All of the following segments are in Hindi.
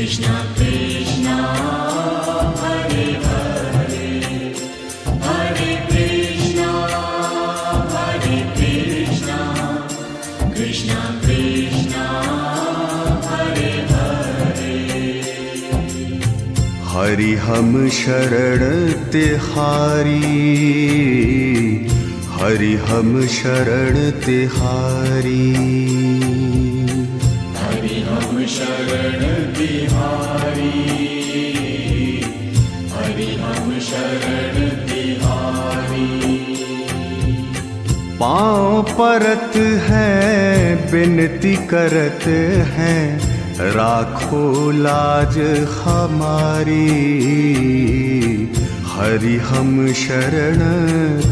कृष्णा कृष्णा हरे हरे, हरे कृष्णा कृष्णा कृष्णा हरे हरे। हरि हम शरण तिहारी, हरि हम शरण तिहारी। हरि हम शरण तिहारी, हरि हम शरण तिहारी। पाँव परत है बिनती करत हैं, राखो लाज हमारी। हरि हम शरण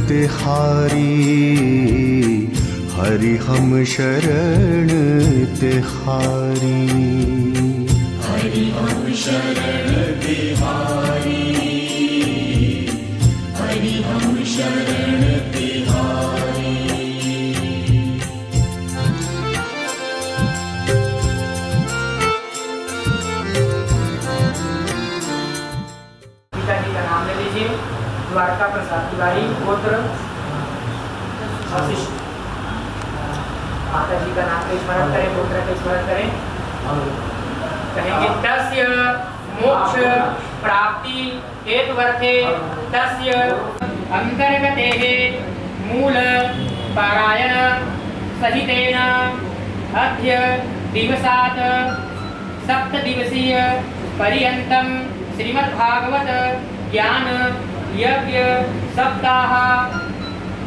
तिहारी, हरि हम शरण तिहारी। हरि हम शरण तिहारी, हरि हम शरण तिहारी। पिताजी का नाम ले लीजिए। द्वारका प्रसाद तिवारी, गोत्र वशिष्ठ। माता जी का नाम का स्मरण करें, गोत्र का स्मरण करें। कहेंगे तस्य मोक्ष प्राप्ति हेतुवर्थे तस्य अंतर्गते मूल पारायण सहितेन अद्य दिवसात् सप्तदिवसीय पर्यन्तं श्रीमद्भागवत ज्ञान यज्ञ सप्ताह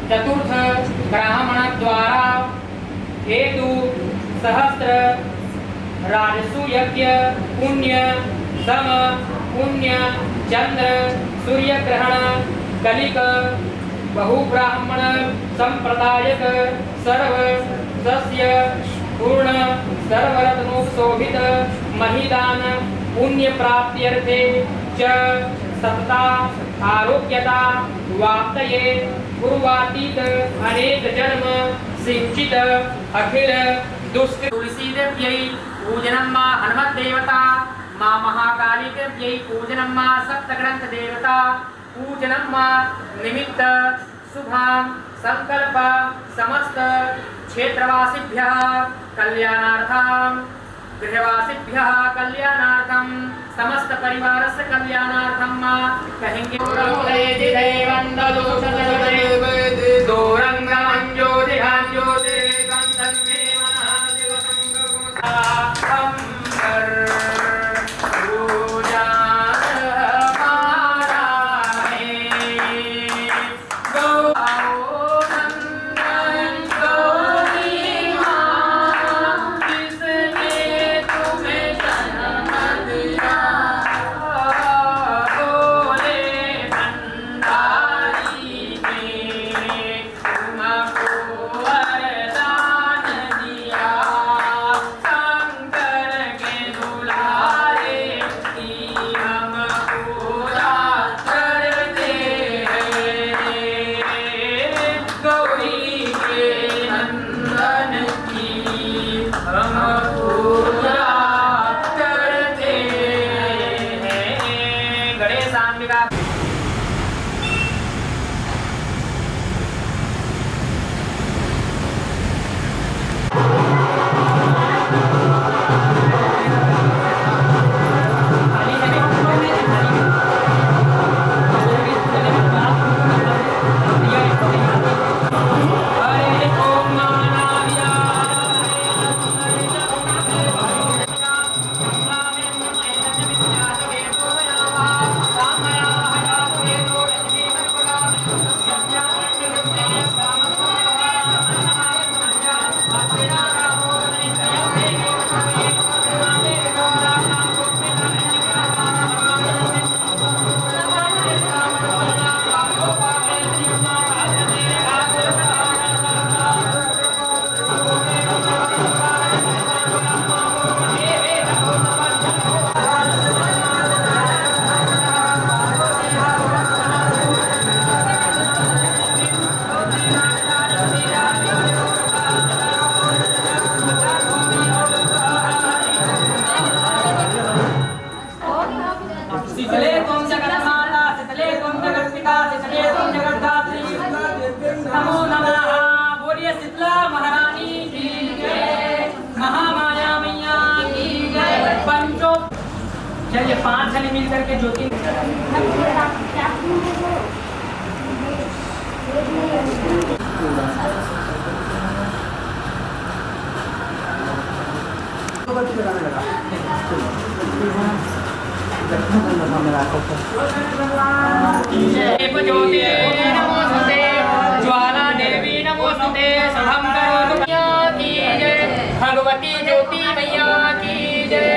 चतुर्थ ब्राह्मण द्वारा हेतु सहस्त्र राजसु यज्ञ पुण्य सम पुण्य चंद्र सूर्य ग्रहण कलिक बहुब्राह्मण संप्रदायक सर्व सस्य पूर्ण सर्वरत्नोपशोभित महिदान पुण्य प्राप्त्यर्थे च सत्ता आरोग्यता वाप्तये पूर्वातीत अनेक जन्म सिंचित अखिल दुष्कृत। तुलसी देव्यै पूजनं मा हनुमत् देवता, मां महाकाली देव्यै पूजनं मा सप्तग्रंथ देवता, पूजनं मा निमित्त शुभां संकल्प समस्त क्षेत्रवासिभ्यः कल्याणार्थं, गृहवासिभ्यः कल्याणार्थं, समस्त परिवारस्य कल्याणार्थं मा कहेंगे। शीतले त्वं जगन्माता शीतले त्वं जगत्पिता शीतले त्वं जगद्धात्री नमो नमः। बोलिए शीतला महारानी की जय, महामाया मैया की जय। पंचो चलिए 5 जने मिल करके ज्योति ज्योति नमोस्तुते, ज्वाला देवी नमोस्तुते, शुभं करोतु मैया की जय, भगवती ज्योति मैया की जय।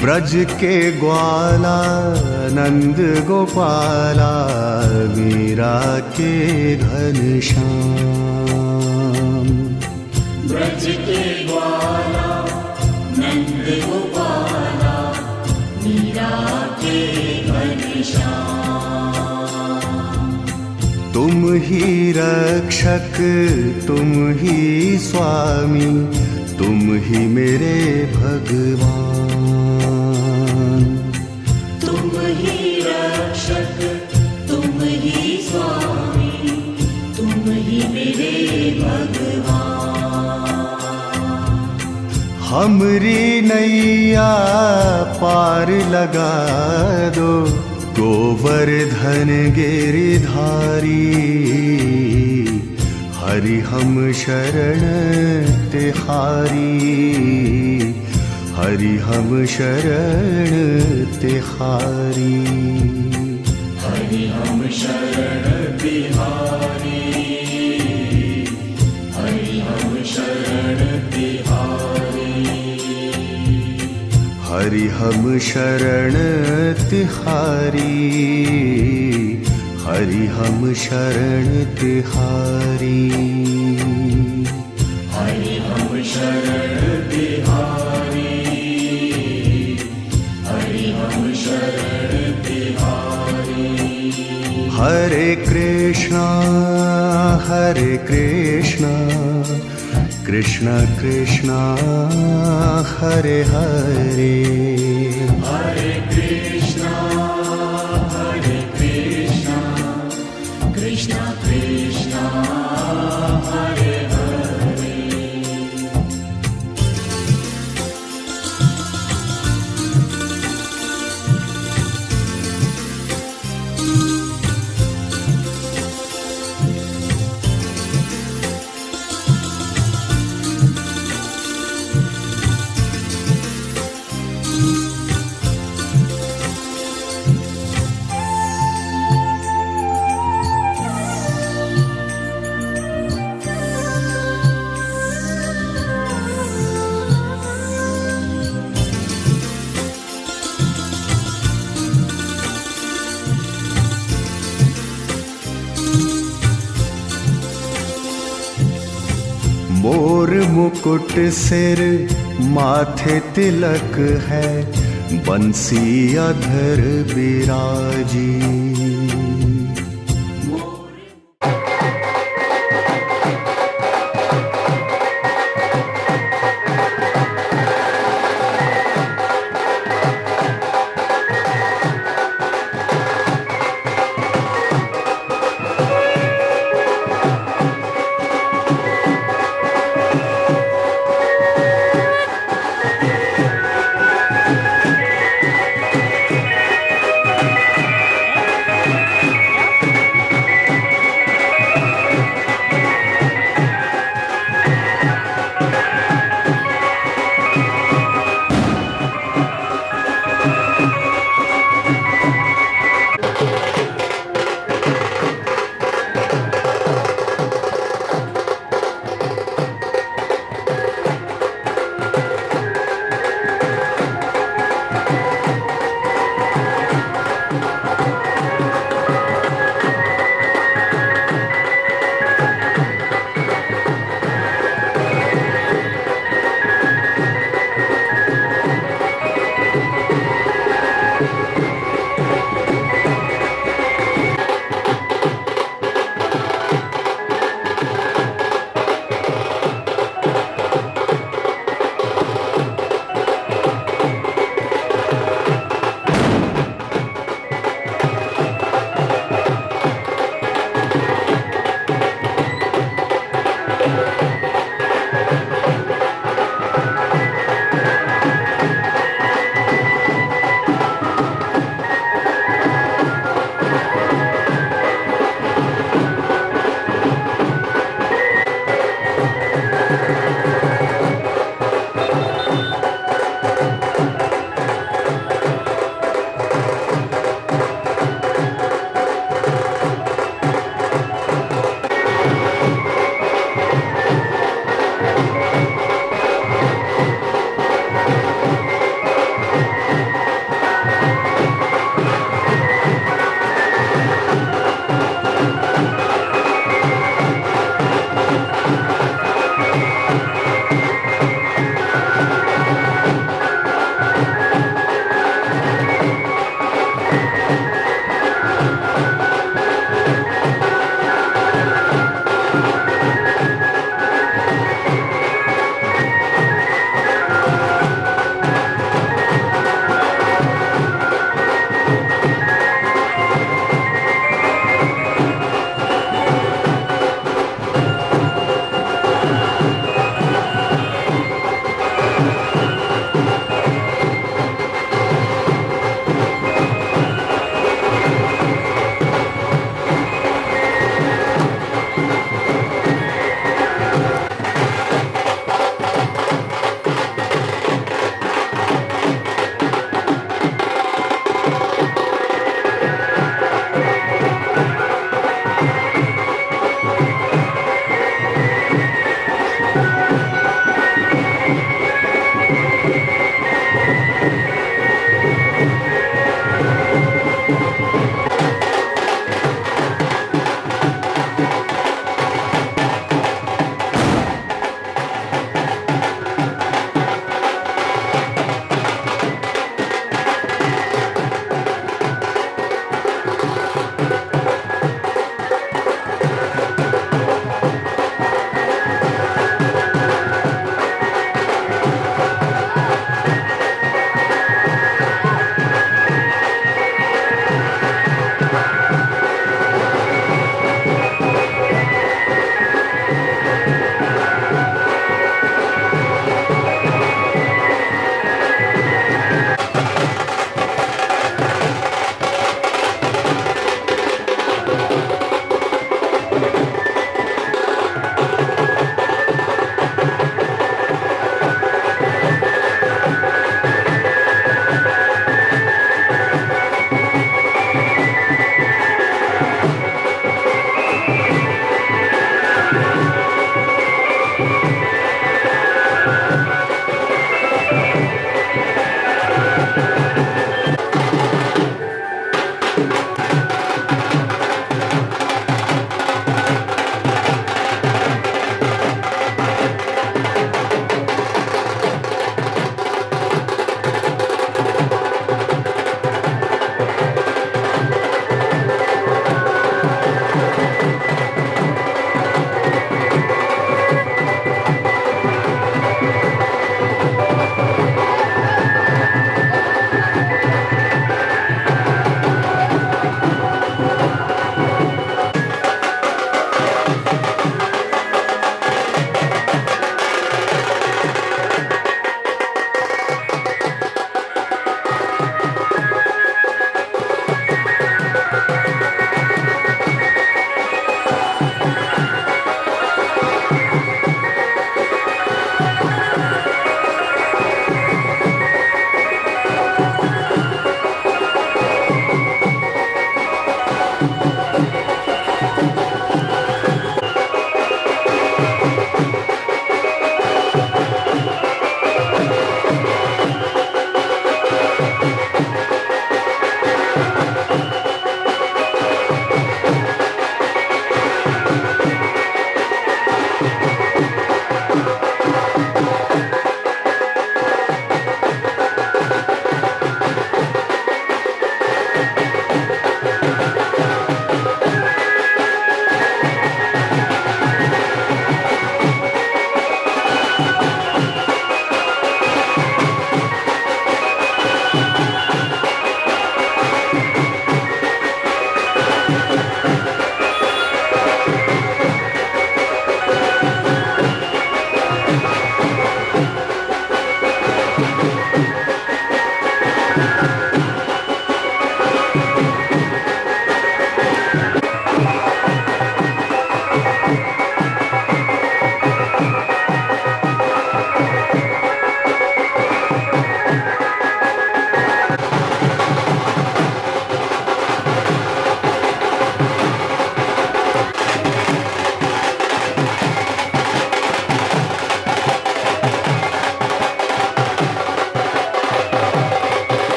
ब्रज के ग्वाला नंद गोपाला मीरा के घनश्याम। ब्रज के ग्वाला नंद गोपाला मीरा के घनश्याम। तुम ही रक्षक तुम ही स्वामी तुम ही मेरे भगवान। तुम ही रक्षक तुम ही स्वामी तुम ही मेरे भगवान। हमरी नैया पार लगा दो गोवर्धन गिरिधारी। हरि हम शरण तिहारी हरि हम शरण तिहारी। हरि हम शरण तिहारी हरि हम शरण तिहारी। हरि हम शरण तिहारी हरि हम शरण तिहारी। हरि हम शरण तिहारी हरि हम शरण तिहारी। हरे कृष्णा कृष्ण कृष्णा हरे हरे। हरे कृष्णा कृष्ण कृष्ण हरे हरे। मोर मुकुट सिर माथे तिलक है बंसी अधर बिराजी।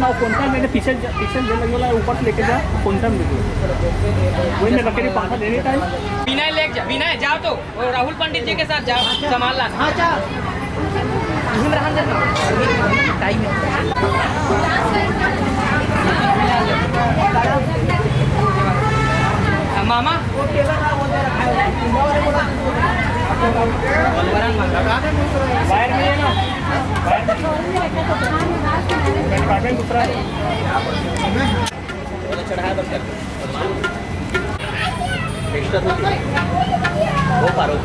मामा कौन सा मैंने पीछे ले लगे वाला ऊपर से लेके जा कौन सा मुझे वही मैं रखे पंखा देने टाइम विनय ले जा, विनय जाओ तो और राहुल पंडित जी के साथ जाओ, सामान लाना। हाँ जा इमरान जा टाइम मामा बाहर में है ना बाहर दूसरा चढ़ाया बस एक्स्ट्रा वो पारो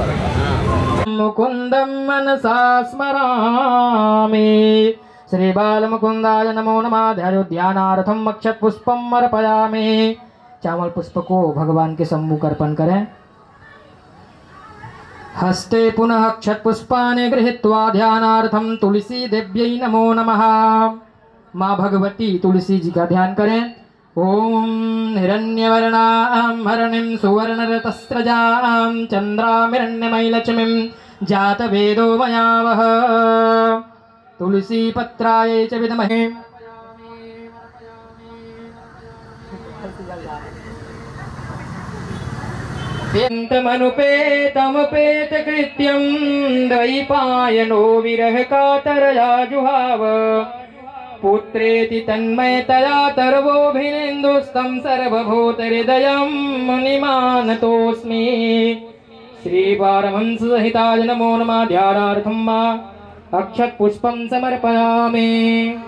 मुकुंदम मनसा स्मरामि श्री बाल मुकुंदाय नमो नमः। ध्यानार्थम अक्षत पुष्पम अर्पयामि। चावल पुष्प को भगवान के सम्मुख अर्पण करें। हस्ते पुनः अक्षत पुष्पानि गृहीत्वा ध्यानार्थम तुलसी देव्यै नमो नमः। माँ भगवती तुलसी जी का ध्यान करें। ओम हिरण्यवर्णां हरणिं सुवर्णरतस्रजां चंद्रामिरण्यमयीलक्ष्मीं जातवेदो मया वः। तुलसी पत्राय च विद्महे। पेतमनुपेतमुपेतकृत्यं द्वैपायनो विरह कातरया जुहाव। पुत्रेति तन्मयतया तर्वोऽभिनेन्दुस्तं सर्वभूतहृदयं मुनिमानतोऽस्मि। श्रीपारमहंससहिताय नमो नमः। ध्यानार्थं मा अक्षतपुष्पं समर्पयामि।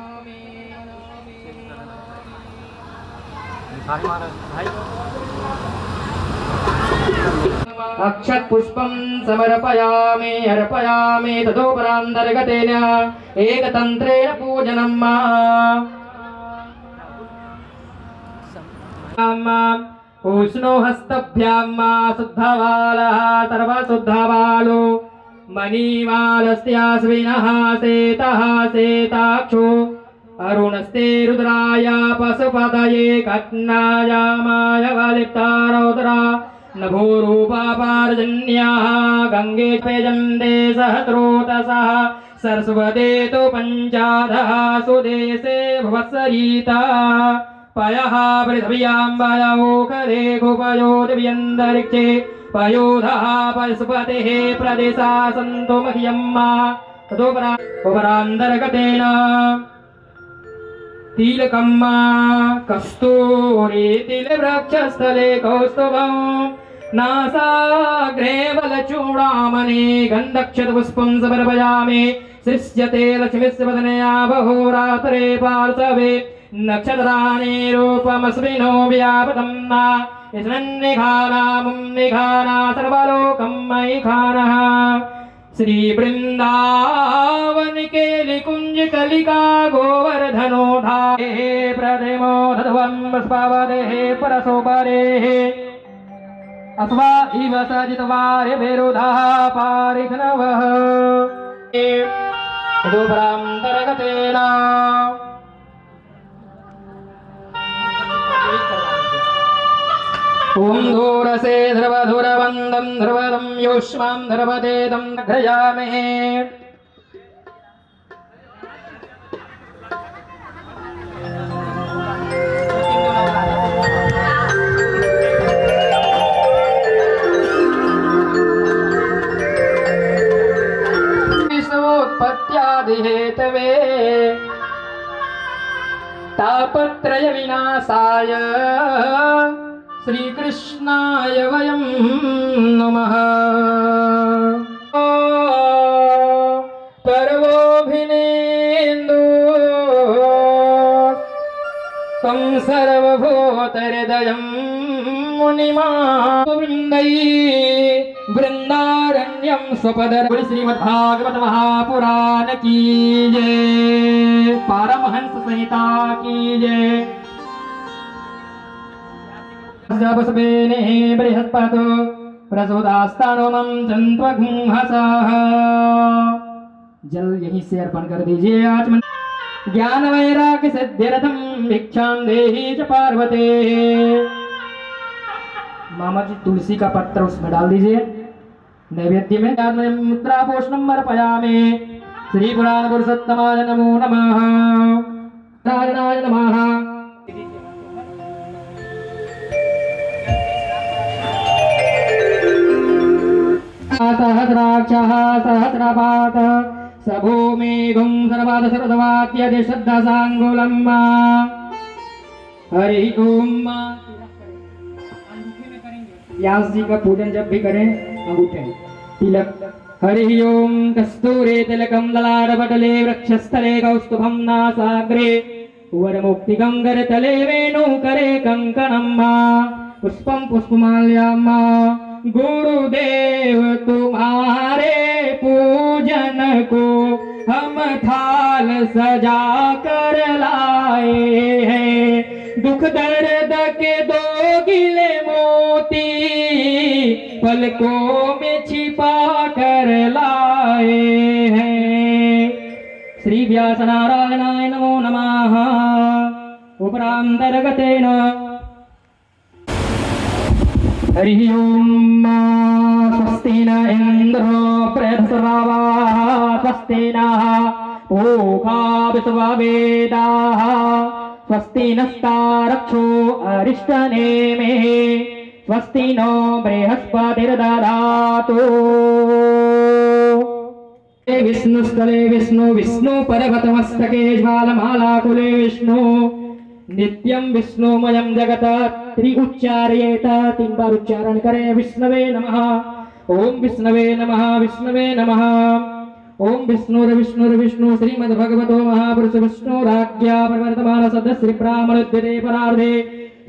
अक्षतपुष्पं समर्पयामि अर्पयामि। तदोपरान्तर्गतेन एकतन्त्रेण पूजनं मा। उष्णो हस्तभ्यां मा शुद्धबालः सर्वशुद्धबालो मणिमालस्याश्विनः शेतः शेताक्षो अरुणस्ते रुद्राय पशुपतये कट्नाय मायवलिप्तारौद्रा नभोरूपापार्जन्याः गङ्गे पेजन्ते सहस्रोतसः सरस्वते तु पञ्चाधः सुदेशे भवत्सरिता पयः पृथिव्यां वयोकरे कुपयोदिव्यन्तरिक्षे पयोधः पशुपतेः प्रदेशा सन्तु मह्यं मा। तदोपरान्तर्गतेन तिलकं मा कस्तूरी तिलवृक्षस्थले कौस्तुभं नासाग्रे वलचूडामणि गन्धक्षतपुष्पं समर्पयामि। सृज्यते लक्ष्मीस्य वदनया बहोरात्रे पार्श्वे नक्षत्राणि रूपमस्मिनो व्यापतं मा। निखानामुं निखाना सर्वलोकं मयि खानः। श्री वृंदावन के लिकुंज कलिका गोवर्धनो धारे प्रदेमो धध्वं पुष्पावदेः परशोपरेः अथवा इव सजितवार्य विरुधः पारिघ्नवः। तदुपरान्तर्गतेन ओम धूरसे ध्रुवधुरवन्दं ध्रुवदं योष्मां ध्रुवदेदं घ्रयामहे। विश्वोत्पत्त्यादिहेतवे तापत्रय विनाशाय श्री कृष्णाय वयं नमः। पर्वोऽभिनेन्दु तं सर्वभूतहृदयं मुनिमावृन्दै वृन्दारण्यं स्वपदर। श्रीमद्भागवत महापुराण की जय। पारमहंस संहिता की जय। बसवेने बृहस्पतो प्रसोदास्तानोमं चन्द्वघुंहसः। जल यहीं से अर्पण कर दीजिए। आचमन ज्ञान वैराग्य सिद्धिरथं भिक्षां देहि च पार्वते। मामा जी तुलसी का पत्र उसमें डाल दीजिए। नैवेद्य में मुद्रा पोषणम अर्पयामि। श्री पुराण पुरुषोत्तमाय नमो नमः। नारायणाय नमः। सहस्राक्षः सहस्रपात स भूमिगुं सर्वाद सर्वदवात्य श्रद्धासाङ्गुलम् हरि ओम। व्यास जी का पूजन जब भी करें अंगूठे तिलक। हरि ओम कस्तूरे तिलकं ललाटपटले वृक्षस्थले कौस्तुभं नासाग्रे वरमुक्तिकं करतले वेणुकरे कंकणं पुष्पं पुष्पमाल्यां गुरुदेव तुम्हारे पूजन को हम थाल सजा कर लाए हैं। दुख दर्द के दो गिले मोती पलकों में छिपा कर लाए हैं। श्री व्यास नारायणाय नमो नमः। उपरांतर्गतेन हरि ओम। स्वस्ति न इंद्रो बृहस्पतिर्वाः स्वस्ति नः पूषा विश्ववेदाः स्वस्ति नस्तारक्षो अरिष्टनेमिः स्वस्ति नो बृहस्पतिर्दधातु। विष्णुस्थले विष्णु विष्णु पर्वतमस्तके ज्वालमालाकुले विष्णु नित्यं विष्णुमयं जगत त्रि उच्चार्येत। 3 बार उच्चारण करें। विष्णवे नमः। ओम विष्णवे नमः। विष्णवे नमः। ओम विष्णुर्विष्णुर्विष्णु श्रीमद्भगवतो महापुरुष विष्णुराज्ञा प्रवर्तमान सद्य श्री ब्राह्मणोद्यते परार्धे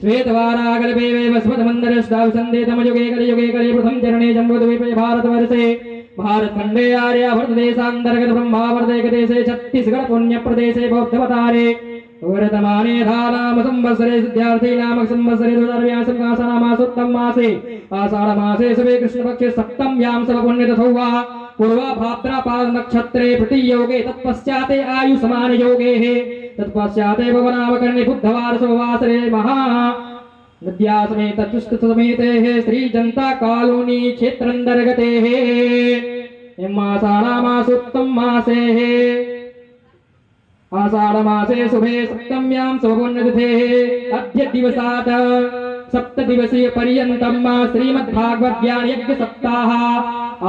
श्वेतवारागल्भे वैवस्वतमन्दरष्टावसन्देतमयुगे कलियुगे कलि प्रथम चरणे जम्बूद्वीपे भारतवर्षे भारतखण्डे आर्यावर्तदेशान्तर्गत ब्रह्मावर्तैकदेशे छत्तीसगढ़ पुण्यप्रदेशे बौद्धवतारे वर्तमाने धानाम संवत्सरे सिद्ध्यार्थे नामक संवत्सरे 2082 मासोत्तम मासे आषाढ़ मासे शुभे कृष्ण पक्षे सप्तम्यां सब पुण्यतिथौ पूर्वा भाद्रपद नक्षत्रे प्रतियोगे तत्पश्चाते आयु समान योगे तत्पश्चाते भवनावकर्णे बुधवार शुभवासरे महा नद्या समेत तुष्ट समेते श्री जनता कॉलोनी क्षेत्र अंतर्गते आषाढ़ मासोत्तम मासे आषाढ़ मासे शुभे सप्तम्यां शुभपुण्यतिथे अद्य दिवसात् 7 दिवसीय पर्यन्तं श्रीमद्भागवत ज्ञान यज्ञ सप्ताह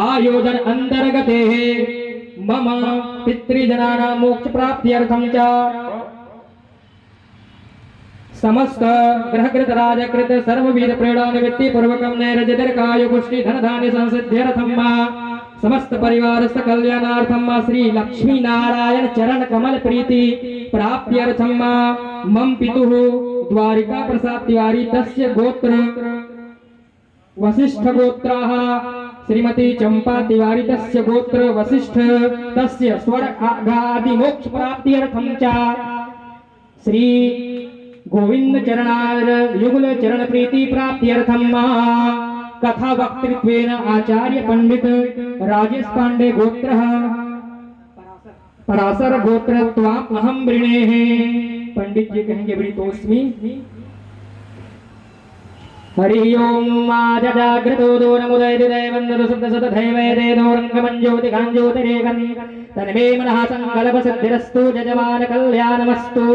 आयोजन अंतर्गते मम पितृजनानां मोक्ष प्राप्त्यर्थं च समस्त ग्रहकृत राजकृत सर्वविध प्रेरणा निवृत्ति पूर्वकं नैरजदीर्घायु पुष्टि धन धान्य संसिद्ध्यर्थं समस्त परिवार कल्याणार्थम श्री लक्ष्मी नारायण चरण कमल प्रीति प्राप्त्यर्थम मम पितुः द्वारिका प्रसाद तिवारी तस्य गोत्र वशिष्ठ गोत्राः श्रीमती चंपा तिवारी तस्य गोत्र वशिष्ठ तस्य स्वर्ग आदि मोक्ष प्राप्त्यर्थम च श्री गोविंद चरणार युगल चरण प्रीति प्राप्त्यर्थम कथा वक्तृत्वेन आचार्य पंडित राजेश पांडे गोत्र पराशर गोत्र त्वाम अहम वृणेः। पंडित जी कहेंगे वृतोस्मि। हरि ओम जागृतो दोनमुदय वंदतु शब्द सत धैवैदे दोरंगमं ज्योतिकां ज्योतिरेकं तन्मे मनः संकल्प सिद्धिरस्तु यजमान कल्याणमस्तु।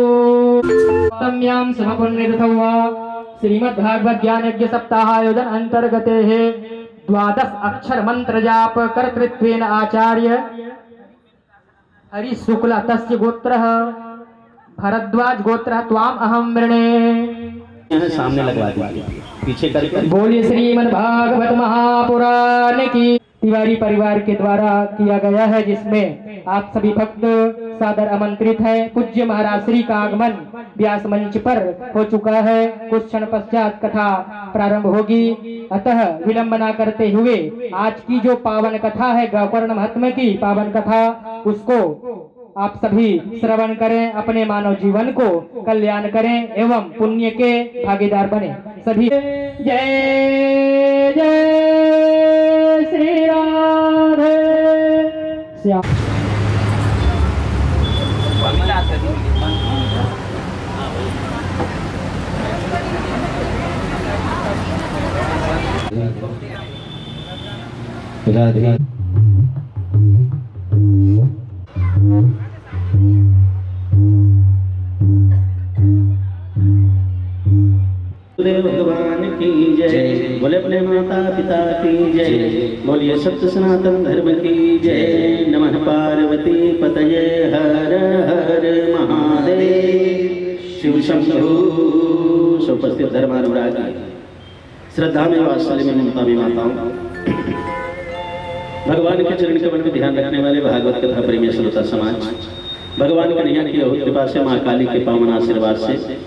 तम्यां समपुण्यतिथौ श्रीमद्भागवत ज्ञान यज्ञ सप्ताह आयोजन अंतर्गते 12 अक्षर मंत्र जाप कर्तृत्वेन आचार्य हरि शुक्ल तस्य गोत्र भरद्वाज गोत्र त्वाम अहम वृणे। सामने लगवा दीजिए पीछे करके। बोलिए श्रीमद् भागवत महापुराण की। तिवारी परिवार के द्वारा किया गया है, जिसमें आप सभी भक्त सादर आमंत्रित है। पूज्य महाराज श्री का आगमन व्यास मंच पर हो चुका है। कुछ क्षण पश्चात कथा प्रारंभ होगी, अतः विलंब न करते हुए आज की जो पावन कथा है, गोकर्ण महात्म्य की पावन कथा, उसको आप सभी श्रवण करें, अपने मानव जीवन को कल्याण करें एवं पुण्य के भागीदार बने सभी। जय जय श्री राधे श्याम। राधे देव भगवान की जय, बोले अपने माता पिता की जय, बोलिए सत्य सनातन धर्म की जय। नमः पार्वती पतये हर हर महादेव शिव शंभु। उपस्थित धर्मानुरागी श्रद्धा में वात्सल्य में ममता में माताओं, भगवान के चरण कमल में ध्यान रखने वाले भागवत कथा प्रेमी श्रोता समाज, भगवान के नैया की अहोत कृपा से, माँ काली के पावन आशीर्वाद से,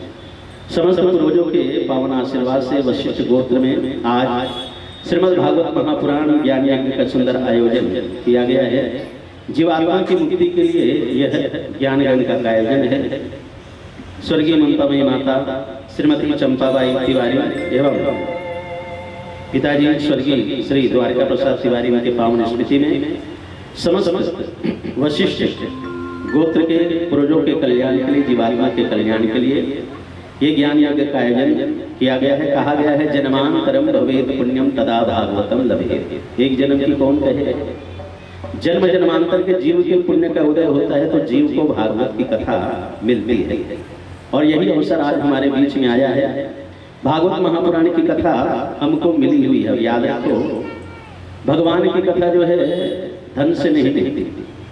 समस्त पूर्वजों के पावन आशीर्वाद से वशिष्ठ गोत्र में आज श्रीमद् भागवत महापुराण ज्ञान यज्ञ का सुंदर आयोजन किया गया है। जीवात्मा की मुक्ति के लिए यह ज्ञान यज्ञ का आयोजन है। स्वर्गीय ममतामयी माता श्रीमती चंपाबाई तिवारी एवं पिताजी स्वर्गीय श्री द्वारिका प्रसाद तिवारी के पावन स्मृति में समस्त वशिष्ठ गोत्र के पूर्वजों के कल्याण के लिए, जीवात्मा के कल्याण के लिए ये ज्ञान यज्ञ का आयोजन किया गया है। कहा गया है जन्मांतरम भवेत पुण्यम तदा भागवतम लभेत। एक जन्म की कौन कहे, जन्म जन्मांतर के जीव के पुण्य का उदय होता है तो जीव को भागवत की कथा मिलती है। और यही अवसर आज हमारे बीच में आया है। भागवत महापुराण की कथा हमको मिली हुई है। याद रखो, भगवान की कथा जो है धन से नहीं मिलती,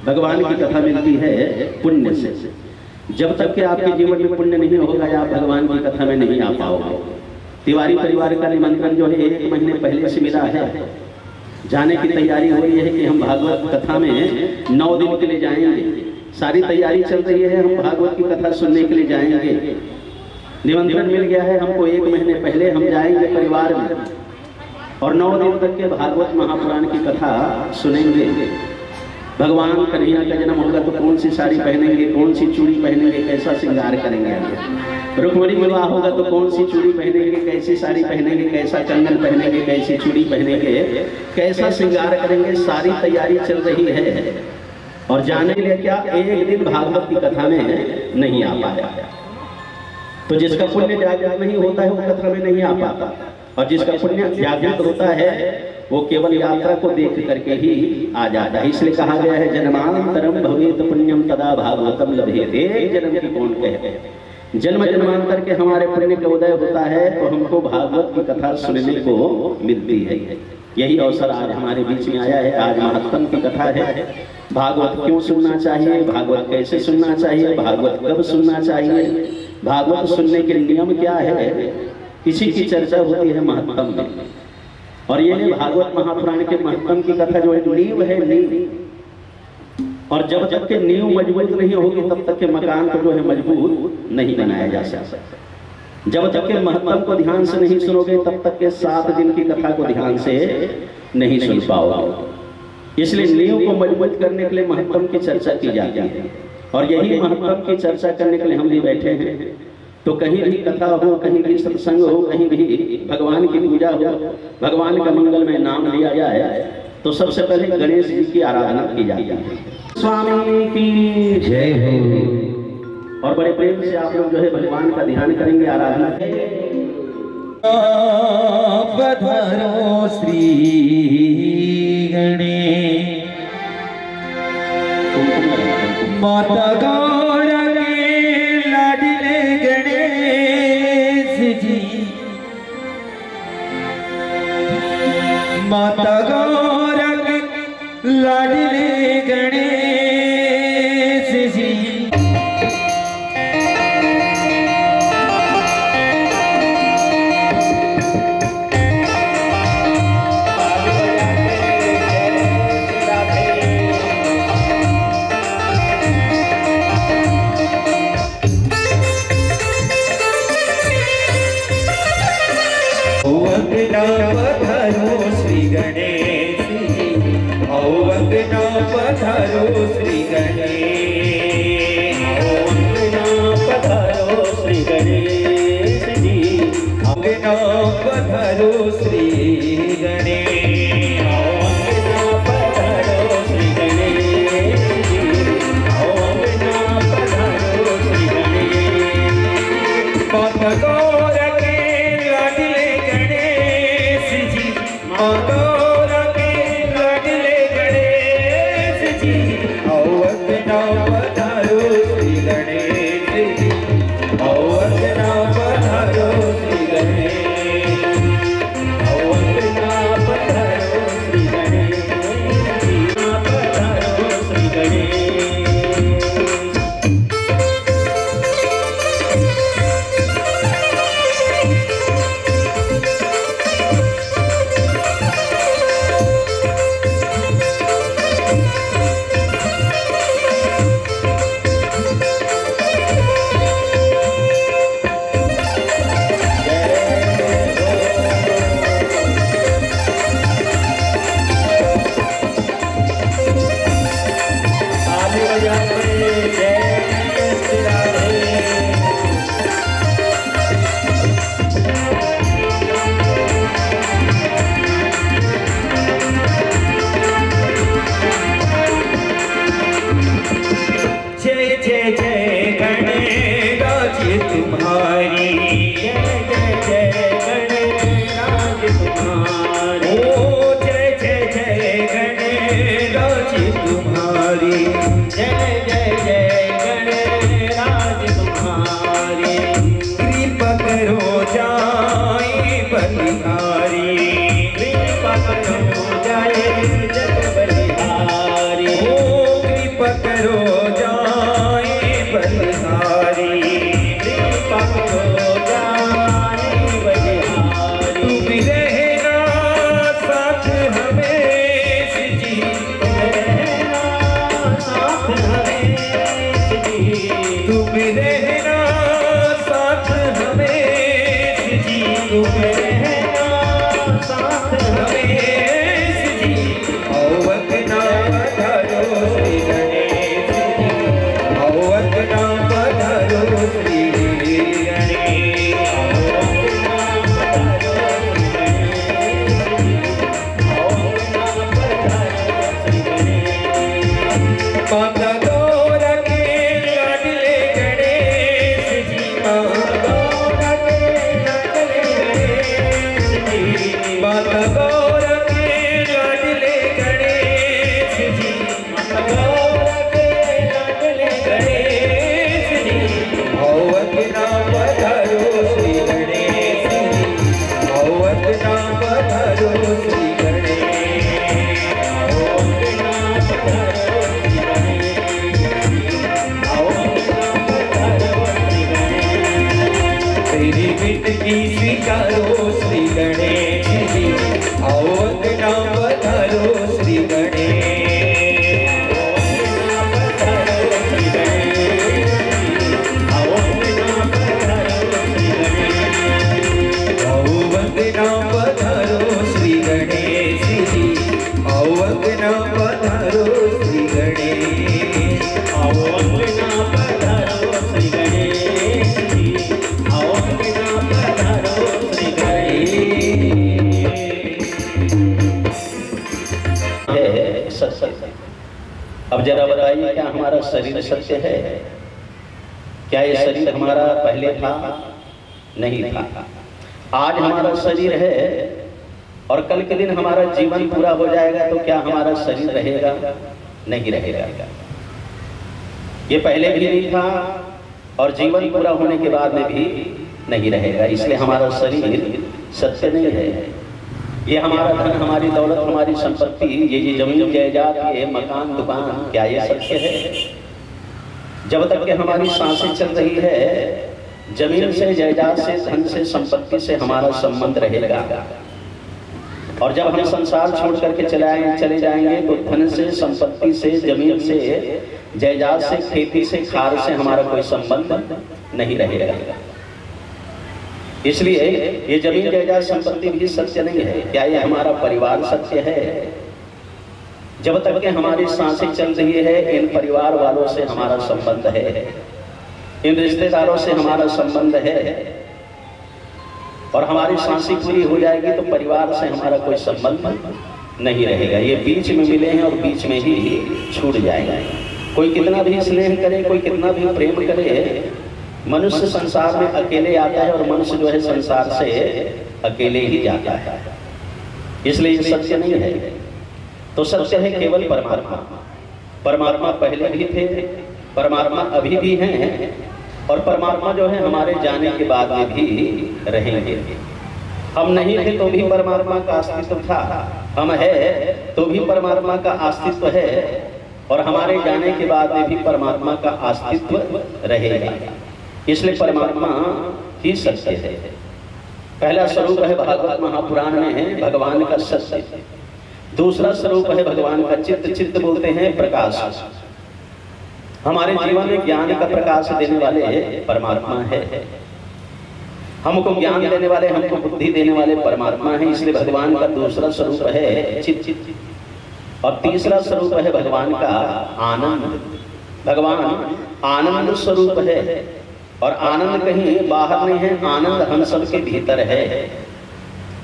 भगवान की कथा मिलती है पुण्य से। जब तक कि आपके जीवन में पुण्य नहीं होगा आप भगवान की कथा में नहीं आ पाओगे। तिवारी परिवार का निमंत्रण जो है 1 महीने पहले से मिला है। जाने की तैयारी हो रही है कि हम भागवत कथा में 9 दिन के लिए जाएंगे। सारी तैयारी चल रही है, हम भागवत की कथा सुनने के लिए जाएंगे। निमंत्रण मिल गया है हमको, 1 महीने पहले हम जाएंगे परिवार में और 9 दिन तक के भागवत महापुराण की कथा सुनेंगे। भगवान कन्हैया का जन्म होगा तो कौन सी साड़ी पहनेंगे, कौन सी चूड़ी पहनेंगे, कैसा श्रृंगार करेंगे। रुक्मिणी विवाह होगा तो कौन सी चूड़ी पहनेंगे, कैसी साड़ी पहनेंगे, कैसा कंगन पहनेंगे, कैसी चूड़ी पहनेंगे, कैसा श्रृंगार करेंगे। सारी तैयारी चल रही है और जाने के लिए क्या एक दिन भागवत की कथा में नहीं आ पाया। तो जिसका पुण्य जागृत नहीं होता है वो कथा में नहीं आ पाता, और जिसका पुण्य जागृत होता है वो केवल यात्रा को देख करके ही आ जाता है। इसलिए कहा गया है जन्मांतरम भवेत पुण्यम तदा भागवतम लभेत। एक जन्म की कौन कहे, जन्म जन्मांतर के हमारे पुण्य का उदय होता है तो हमको भागवत की कथा सुनने को मिलती है। यही अवसर आज हमारे बीच में आया है। आज महत्तम की कथा है। भागवत क्यों सुनना चाहिए, भागवत कैसे सुनना चाहिए, भागवत कब सुनना चाहिए, भागवत सुनने के नियम क्या है, इसी की चर्चा होती है महत्तम में। और ये भागवत महापुराण के महत्तम की कथा जो है नींव है, नींव। और जब तक के नींव मजबूत नहीं होगी तब तक के मकान को जो है मजबूत नहीं बनाया जा सकता। जब तक के महत्तम को ध्यान से नहीं सुनोगे तब तक के 7 दिन की कथा को ध्यान से नहीं सुन पाओगे। इसलिए नींव को मजबूत करने के लिए महत्तम की चर्चा की जाती है। और यही महत्तम की चर्चा करने के लिए हम भी बैठे हैं। तो कहीं भी कथा हो, कहीं भी सत्संग हो, कहीं भी भगवान की पूजा हो, भगवान का मंगल में नाम लिया जाए तो सबसे पहले गणेश जी की आराधना की जाती है। स्वामी की जय हो। और बड़े प्रेम से आप लोग जो है भगवान का ध्यान करेंगे, आराधना करेंगे। पधारो श्री गणेश माता गौर के लाडले गणेश जी, माता गौर के लाडले गणेश जी। पधारो श्री गणेश जी, आओ अंगना पधारो श्री गणेश, आओ अंगना पधारो श्री गणेश जी, अंगना पधारो श्री गणेश, आओ अंगना पधारो श्री गणेश जी, आओ अंगना पधारो श्री गणेश। माता गौर के लाडले गणेश जी, माता गौर के लाडले गणेश जी, आओ अंगना पधारो श्री गणेश जी, आओ अंगना पधारो श्री गणेश। रूप रहना साथ रमेश जी आओ अंगना पधारो श्री गणेश जी आओ अंगना पधारो श्री गणेश माता गौरा के लाडले गणेश जी माता गौरा के लाडले गणेश जी माता गौरा के लाडले गणेश जी माता गौरा के लाडले गणेश जी आओ अंगना पधारो श्री गणेश जी आओ अंगना पधारो श्री गणेश आओ अंगना पधारो तेरी विनती स्वीकारो श्री गणेश जी आओ अंगना पधारो श्री गणेश आओ अंगना पधारो श्री गणेश आओ अंगना पधारो श्री गणेश जी आओ अंगना पधारो श्री गणेश आओ अंगना पधारो श्री गणेश जी आओ अंगना पधारो श्री गणेश है सत्य। अब जरा बताइए, क्या हमारा शरीर सत्य है? क्या ये शरीर हमारा पहले था? नहीं था। आज हमारा शरीर है और कल के दिन हमारा जीवन पूरा हो जाएगा तो क्या हमारा शरीर रहेगा? नहीं रहेगा। ये पहले भी नहीं था और जीवन पूरा होने के बाद में भी नहीं रहेगा। इसलिए हमारा शरीर सत्य नहीं है। ये हमारा धन, हमारी दौलत, हमारी संपत्ति, ये जमीन जायदाद, ये मकान दुकान, क्या ये सत्य है? जब तक कि हमारी सांसें चल रही है, जमीन से, जायदाद से, धन से, संपत्ति से हमारा संबंध रहेगा। और जब हम संसार छोड़ करके चले जाएंगे तो धन से, संपत्ति से, जमीन से, जायदाद से, खेती से, खार से हमारा कोई संबंध नहीं रहेगा। इसलिए ये जमीन, जायदाद, संपत्ति भी सत्य नहीं है। क्या ये हमारा परिवार सत्य है? जब तक कि हमारी सांसें चल रही है, इन परिवार वालों से हमारा संबंध है, इन रिश्तेदारों से हमारा संबंध है। और हमारी सांसें पूरी हो जाएगी तो परिवार से हमारा कोई संबंध नहीं रहेगा। ये बीच में मिले हैं और बीच में ही छूट जाएगा। कोई कितना भी स्नेह करे, कोई कितना भी प्रेम करे, मनुष्य संसार में अकेले आता है और मनुष्य जो है संसार से अकेले ही जाता है। इसलिए ये सत्य नहीं है। तो सत्य है केवल परमात्मा। परमात्मा पहले भी थे, परमात्मा अभी भी हैं और परमात्मा जो है हमारे जाने के बाद में भी रहेंगे। हम नहीं थे तो भी परमात्मा का अस्तित्व था, हम है तो भी परमात्मा का अस्तित्व है और हमारे जाने के बाद में भी परमात्मा का अस्तित्व रहेगा। इसलिए परमात्मा ही सत्य है। पहला स्वरूप है भागवत महापुराण में है भगवान का सत्य। दूसरा स्वरूप है भगवान का चित्त। चित्त बोलते हैं प्रकाश। हमारे जीवन में ज्ञान का प्रकाश देने वाले परमात्मा है। हमको ज्ञान देने वाले, हमको बुद्धि देने वाले परमात्मा है। इसलिए भगवान का दूसरा स्वरूप है चित्त और तीसरा स्वरूप है भगवान का आनंद। भगवान आनंद स्वरूप है और आनंद कहीं बाहर नहीं है, आनंद हम सबके भीतर है।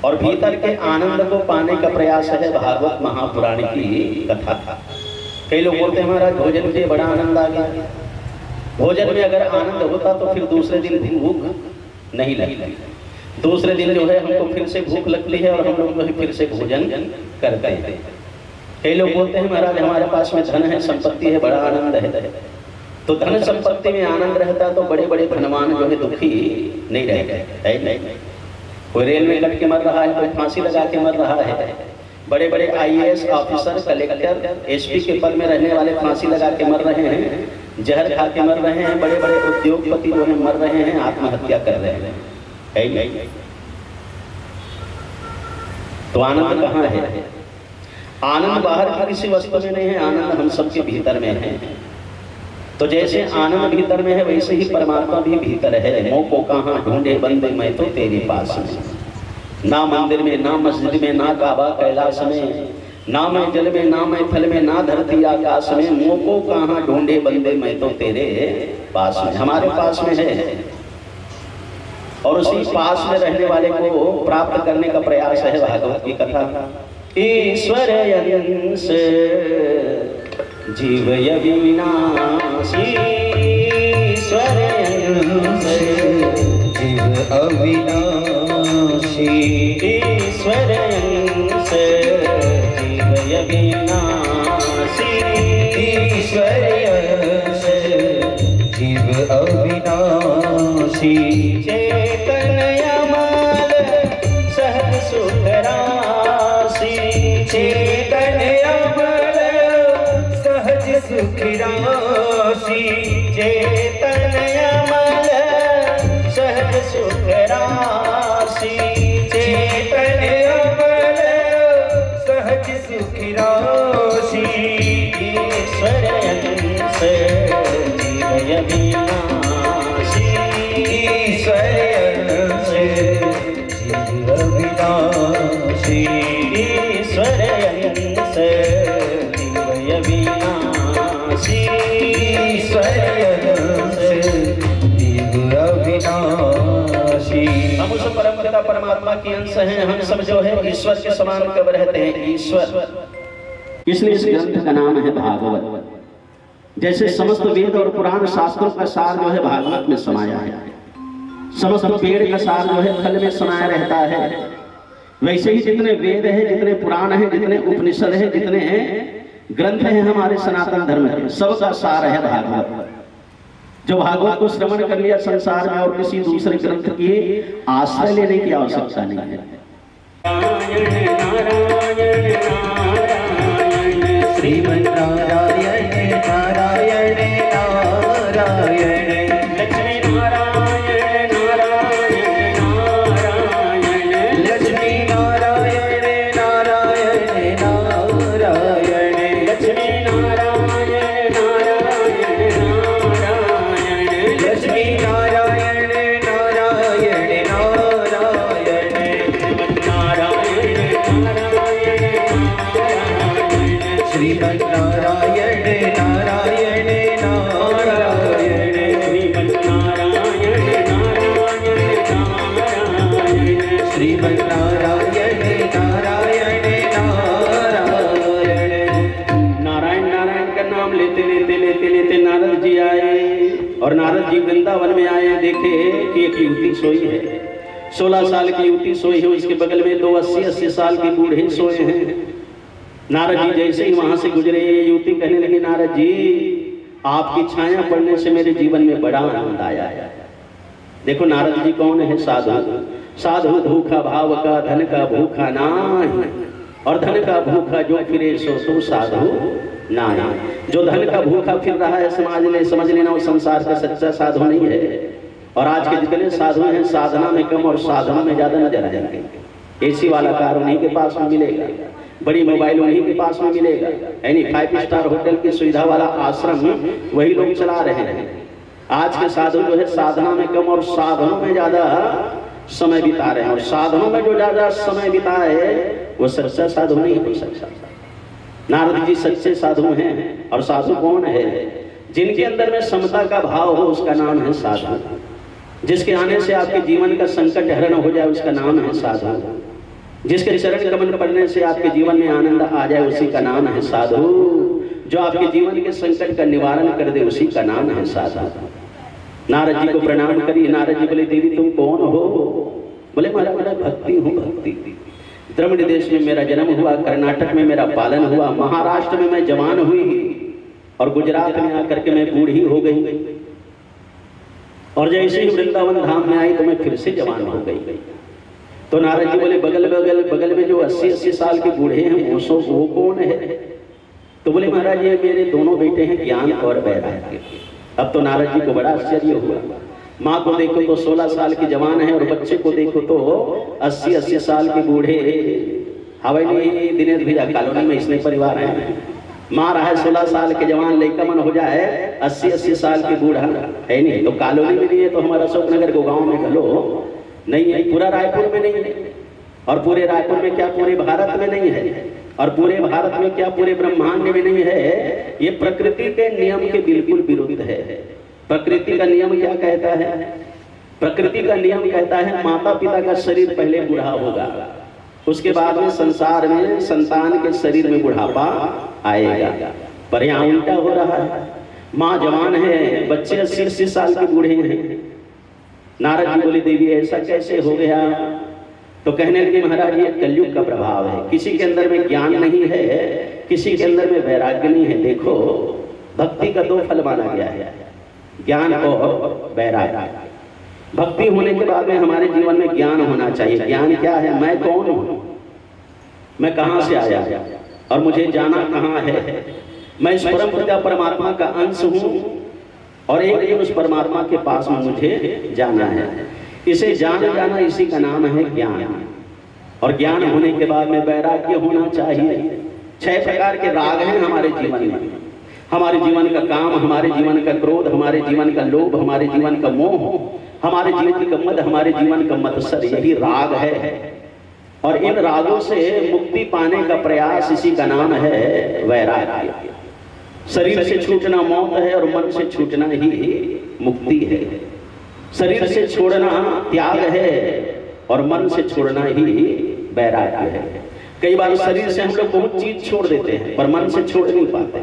और भीतर के आनंद को पाने का प्रयास है भागवत महापुराण की कथा। कई लोग बोलते हैं महाराज भोजन के बड़ा आनंद आ गया। भोजन में अगर आनंद होता तो फिर दूसरे दिन भूख नहीं लगती। दूसरे दिन जो है हमको फिर से भूख लगती है और हम लोग जो है फिर से भोजन करते हैं। कई लोग बोलते हैं महाराज हमारे पास में धन है, संपत्ति है, बड़ा आनंद है। तो धन संपत्ति में आनंद रहता तो बड़े बड़े धनवान जो है दुखी नहीं रहते। नहीं, कोई रेल में कट के मर रहा है, कोई फांसी लगा के मर रहा है। बड़े बड़े IAS ऑफिसर, कलेक्टर, SP के पद में रहने वाले फांसी लगा के मर रहे हैं, जहर खा के मर रहे हैं। बड़े बड़े उद्योगपति जो है मर रहे हैं, आत्महत्या कर रहे हैं। तो आनंद कहाँ है? आनंद बाहर की किसी वस्तु में नहीं है, आनंद हम सबके भीतर में है। तो जैसे आनंद भीतर में है वैसे ही परमात्मा भी भीतर है। मोह को कहाँ ढूंढे बंदे, मैं तो तेरे पास में। ना मंदिर में, ना मस्जिद में, ना काबा कैलाश में, ना मैं जल में, ना मैं थल में, ना धरती आकाश में, मुँह को कहाँ ढूंढे बंदे, मैं तो तेरे पास में, हमारे पास में है। और उसी पास में रहने वाले को प्राप्त करने का प्रयास है भागवत की कथा। ईश्वर अंश जीव अविनाशी, ईश्वर अंश जीव अविनाशी, ईश्वर अंश जीव अविनाशी, ईश्वर अंश जीव अविनाशी, चेतन अमल सहज सुख राशि, चेतन अमल सहज सुख राशि, चेतन अमल सहज सुख राशि, चेतन अमल सहज सुख राशि, ईश्वर अंश जीव अविनाशी, ईश्वर अंश जीव अविनाशी, ईश्वर अंश जीव अविनाशी, ईश्वर अंश जीव अविनाशी। हम उस परम पिता परमात्मा के अंश हैं। हम सब जो है ईश्वर के समान कब रहते हैं, ईश्वर। इसलिए इस ग्रंथ का नाम है भागवत। जैसे समस्त वेद और पुराण शास्त्रों का सार जो है भागवत में समाया है, समस्त पेड़ का सार जो है फल में समाया रहता है, वैसे ही जितने वेद है, जितने पुराण है, जितने उपनिषद है, जितने ग्रंथ हैं हमारे सनातन धर्म के, सबका सार है भागवत। जो भागवत को श्रवण कर लिया, संसार में और किसी दूसरे ग्रंथ की आश्रय लेने की आवश्यकता नहीं है। श्रीमन्नारायण नारायण नारायण, लक्ष्मी नारायण नारायण नारायण, लक्ष्मी नारायण नारायण नारायण, लक्ष्मी नारायण नारायण नारायण, लक्ष्मी नारायण नारायण नारायण, श्रीमन्नारायण नारायण नारायण, श्रीमन्नारायण नारायण नारायण, श्रीमन्नारायण नारायण नारायण। नारायण नारायण का नाम लेते लेते लेते लेते नारद जी आए, और नारद जी वृंदावन में आए, देखे कि एक युवती सोई है, 16 साल की युवती सोई है, उसके बगल में 2 80 साल के बूढ़े सोए हैं। नारद जी जैसे ही वहां से गुजरे, युवती कहने लगी, नारद जी आपकी छाया पड़ने से मेरे जीवन में बड़ा आनंद आया है। देखो नारद जी कौन है, साधु। साधु भूखा भाव का, धन का भूखा नाही, और धन का भूखा जो फिरे सो तो साधु नाही। जो धन का भूखा फिर रहा है, समझ लेना वो संसार का सच्चा साधु नहीं है। और आज के जितने साधु हैं, साधना में कम और साधना में ज्यादा नजर आ जाएंगे। एसी वाला कार उन्हीं के पास में मिलेगा, बड़ी मोबाइल उन्हीं के पास में मिलेगा, यानी 5 स्टार होटल की सुविधा वाला आश्रम वही लोग चला रहे हैं। आज के साधु जो है साधना में कम और साधनों में ज्यादा समय बिता रहे हैं, और साधनों में जो ज्यादा समय बिताए वो सच्चा साधु नहीं हो सकता। नारद जी सच्चे साधु हैं। और साधु कौन है? जिनके अंदर में समता का भाव हो, उसका नाम है साधु। जिसके आने से आपके जीवन का संकट हरण हो जाए, उसका नाम है साधु। जिसके चरण कमल पड़ने से आपके जीवन में आनंद आ जाए, उसी का नाम है साधु। जो आपके जीवन के संकट का निवारण कर दे, उसी का नाम है साधु। नारद जी को प्रणाम करिए। नारद जी बोले, देवी तुम कौन हो? बोले, महाराज मैं भक्ति हूँ, भक्ति। द्रविड़ देश में मेरा जन्म हुआ, कर्नाटक में मेरा पालन हुआ, महाराष्ट्र में मैं जवान हुई, और गुजरात में आकर के मैं बूढ़ी हो गई, और जैसे ही वृंदावन धाम में आई तो मैं फिर से जवान हो गई। तो नारद जी बोले, बगल में जो 80 साल के बूढ़े हैं वो कौन है? तो बोले, महाराज ये मेरे दोनों बेटे हैं, ज्ञान और वैराग्य। अब तो नारद जी को बड़ा आश्चर्य हुआ। माँ को देखो तो 16 साल की जवान है, और बच्चे को देखो तो 80 साल के बूढ़े। हवाई दिनेश भैया कॉलोनी में इसने परिवार है, माँ रहा है 16 साल के जवान, लड़का मन हो जाए 80 साल के बूढ़ा है नहीं। तो कॉलोनी में नहीं है तो हमारा अशोक नगर को गाँव में घलो नहीं है, पूरा रायपुर में नहीं है। और पूरे रायपुर में क्या पूरे भारत में नहीं है, और पूरे भारत में क्या पूरे ब्रह्मांड में नहीं है। ये प्रकृति के नियम के बिल्कुल विरुद्ध है। प्रकृति का नियम क्या कहता है? प्रकृति का नियम कहता है माता पिता का शरीर पहले बूढ़ा होगा, उसके बाद में संसार में संतान के शरीर में बुढ़ापा आएगा। पर यहाँ उल्टा हो रहा है। माँ जवान है, बच्चे 80 साल के बूढ़े हैं। नारद जी बोले देवी ऐसा कैसे हो गया? तो कहने लगे महाराज ये कलयुग का प्रभाव है। किसी के अंदर में ज्ञान नहीं है, किसी के अंदर में वैराग्य नहीं है। देखो भक्ति का 2 फल माना गया है, ज्ञान और वैराग्य। भक्ति होने के बाद में हमारे जीवन में ज्ञान होना चाहिए। ज्ञान क्या है? मैं कौन हूँ, मैं कहाँ से आया और मुझे जाना कहाँ है। मैं इस परम पिता परमात्मा का अंश हूँ और एक दिन उस परमात्मा के पास में मुझे जाना है। इसे जाना इसी का नाम है ज्ञान। और ज्ञान होने के बाद में वैराग्य होना चाहिए। 6 प्रकार के राग हैं हमारे जीवन में। हमारे जीवन का काम, हमारे जीवन का क्रोध, हमारे जीवन का लोभ, हमारे जीवन का मोह, हमारे जीवन का मद, हमारे जीवन का मत्सर, यही राग है। और इन रागों से मुक्ति पाने का प्रयास, इसी का नाम है वैराग्य। शरीर से छूटना मौत है और मन से छूटना ही मुक्ति है। शरीर से छोड़ना त्याग है और मन से छोड़ना ही वैराग्य है। कई बार शरीर से हम लोग बहुत चीज छोड़ देते हैं पर मन से छोड़ नहीं पाते,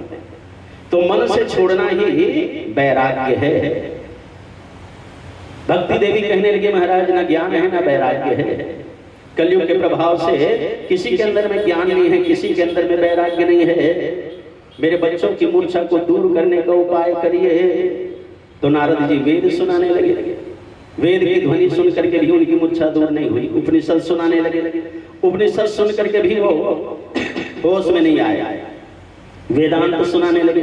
तो मन से छोड़ना ही वैराग्य है। भक्ति देवी कहने लगी महाराज ना ज्ञान है ना वैराग्य है। कलयुग के प्रभाव से किसी के अंदर में ज्ञान नहीं है, किसी के अंदर में वैराग्य नहीं है। मेरे बच्चों की मूर्छा को दूर करने का उपाय करिए। तो नारद जी वेद सुनाने लगे। वेद की ध्वनि सुन करके भी उनकी मूर्छा दूर नहीं हुई। उपनिषद सुनाने लगे। उपनिषद सुन करके भी वो होश में नहीं आया। वेदांत सुनाने लगे,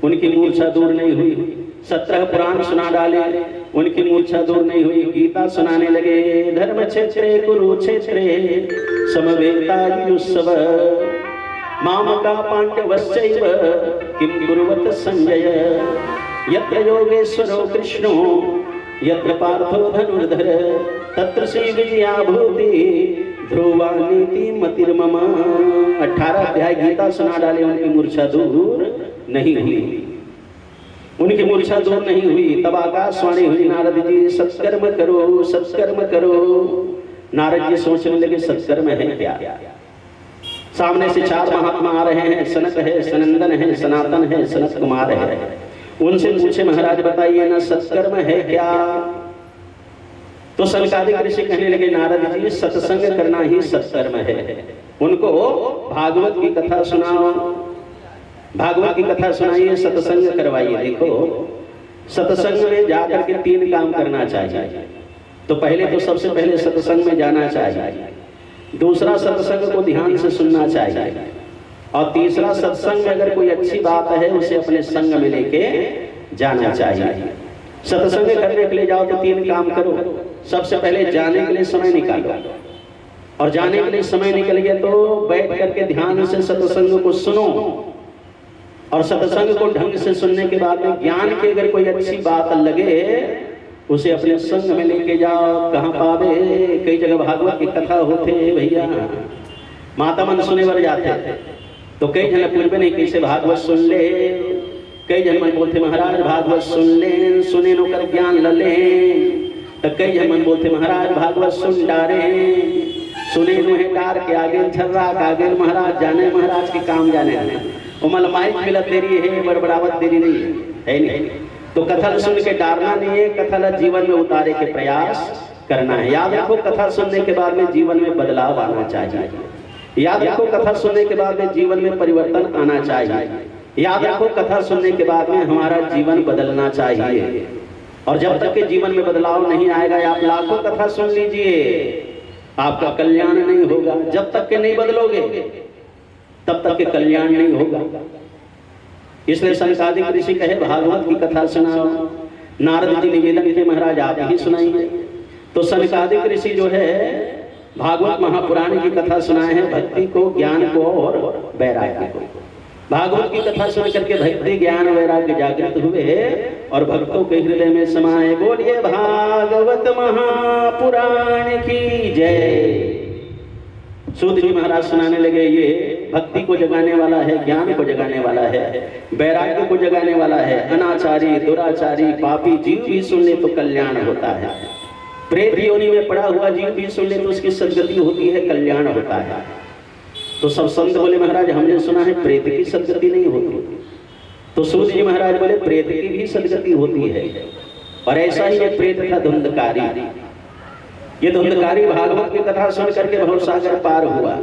उनकी मूर्छा दूर नहीं हुई। 17 पुराण सुना डाले, उनकी मूर्छा दूर नहीं हुई। गीता सुनाने लगे। धर्म क्षेत्रे कुरुक्षेत्रे समवेतायुस्सव मामका पांडवश्चैव किं कुर्वत संजय यत्र योगेश्वरो कृष्णो यत्र पार्थो धनुर्धर तत्र श्री विजया भूति ध्रुवा नीति मतिर्मम। 18 अध्याय गीता सुना डाले, उनकी मूर्छा दूर नहीं हुई। उनकी मूर्छा दूर नहीं हुई। तब आकाशवाणी हुई, नारद जी सत्कर्म करो, सत्कर्म करो। नारद जी सोचने लगे सत्कर्म है क्या? सामने से 4 महात्मा आ रहे हैं। सनक है, सनंदन है, सनातन है, सनत कुमार है। उनसे पूछे महाराज बताइए ना सत्कर्म है क्या? तो सनकादिक ऋषि कहने लगे नारद जी सत्संग करना ही सत्कर्म है। उनको भागवत की कथा सुनाओ, भागवत की कथा सुनाइए, सत्संग करवाइए। देखो सत्संग में जाकर के 3 काम करना चाहिए। तो पहले तो सबसे पहले सत्संग में जाना चाहिए, दूसरा सत्संग को ध्यान से सुनना चाहिए, और तीसरा सत्संग में अगर कोई अच्छी बात है उसे अपने संग में लेके जाना चाहिए। सत्संग करने के लिए जाओ तो 3 काम करो। सबसे पहले जाने के लिए समय निकालो, और जाने के लिए समय निकल गया तो बैठ करके ध्यान से सत्संग को सुनो, और सत्संग को ढंग से सुनने के बाद में ज्ञान की अगर कोई अच्छी बात लगे उसे अपने संग में लेके जाओ। कहाँ पावे? कई जगह भागवत की कथा होते भैया, माता मन सुने बर जाते, तो कई जन पूर्व नहीं कैसे भागवत सुन ले। कई जन मन बोलते महाराज भागवत सुन ले, सुने नो कर ज्ञान लले। तो कई जन मन बोलते महाराज भागवत सुन डारे, सुने नो है डार के आगे छर्रा आगे महाराज जाने, महाराज के काम जाने उमल माइक मिला तेरी है बड़बड़ावत तेरी नहीं है नहीं। तो कथा सुन के डारना नहीं है, कथा जीवन में उतारे के प्रयास करना है। याद रखो कथा सुनने के बाद में जीवन में बदलाव आना चाहिए। याद रखो कथा सुनने के बाद में जीवन में परिवर्तन आना चाहिए। याद रखो कथा सुनने के बाद में हमारा जीवन बदलना चाहिए। और जब तक के जीवन में बदलाव नहीं आएगा, आप लाखों कथा सुन लीजिए, आपका कल्याण नहीं होगा। जब तक के नहीं बदलोगे तब तक के कल्याण नहीं होगा। इसलिए सनकादिक ऋषि कहे भागवत की कथा सुनाओ। नारद जी निवेदन के महाराज आप ही सुनाइए। तो सनकादिक ऋषि जो है भागवत महापुराण की कथा सुनाए हैं, भक्ति को, ज्ञान को और वैराग्य को। भागवत की कथा सुन करके भक्ति, ज्ञान, वैराग्य जागृत हुए और भक्तों के हृदय में समाये। बोलिए भागवत महापुराण की जय। सूत जी महाराज सुनाने लगे, ये भक्ति को जगाने वाला है, ज्ञान को जगाने वाला है, वैराग्य को जगाने वाला है। अनाचारी, दुराचारी, पापी जीव भी सुन ले तो कल्याण होता है। प्रेत योनि में पड़ा हुआ जीव भी सुन ले तो उसकी सदगति होती है, कल्याण होता है। तो सब संत बोले महाराज हमने सुना है प्रेत की सदगति नहीं होती। तो सूत जी महाराज बोले प्रेत की भी सदगति होती है। और ऐसा ही एक प्रेत था धुंधकारी। ये धुंधकारी भागवत की कथा सुन करके भवसागर पार हुआ।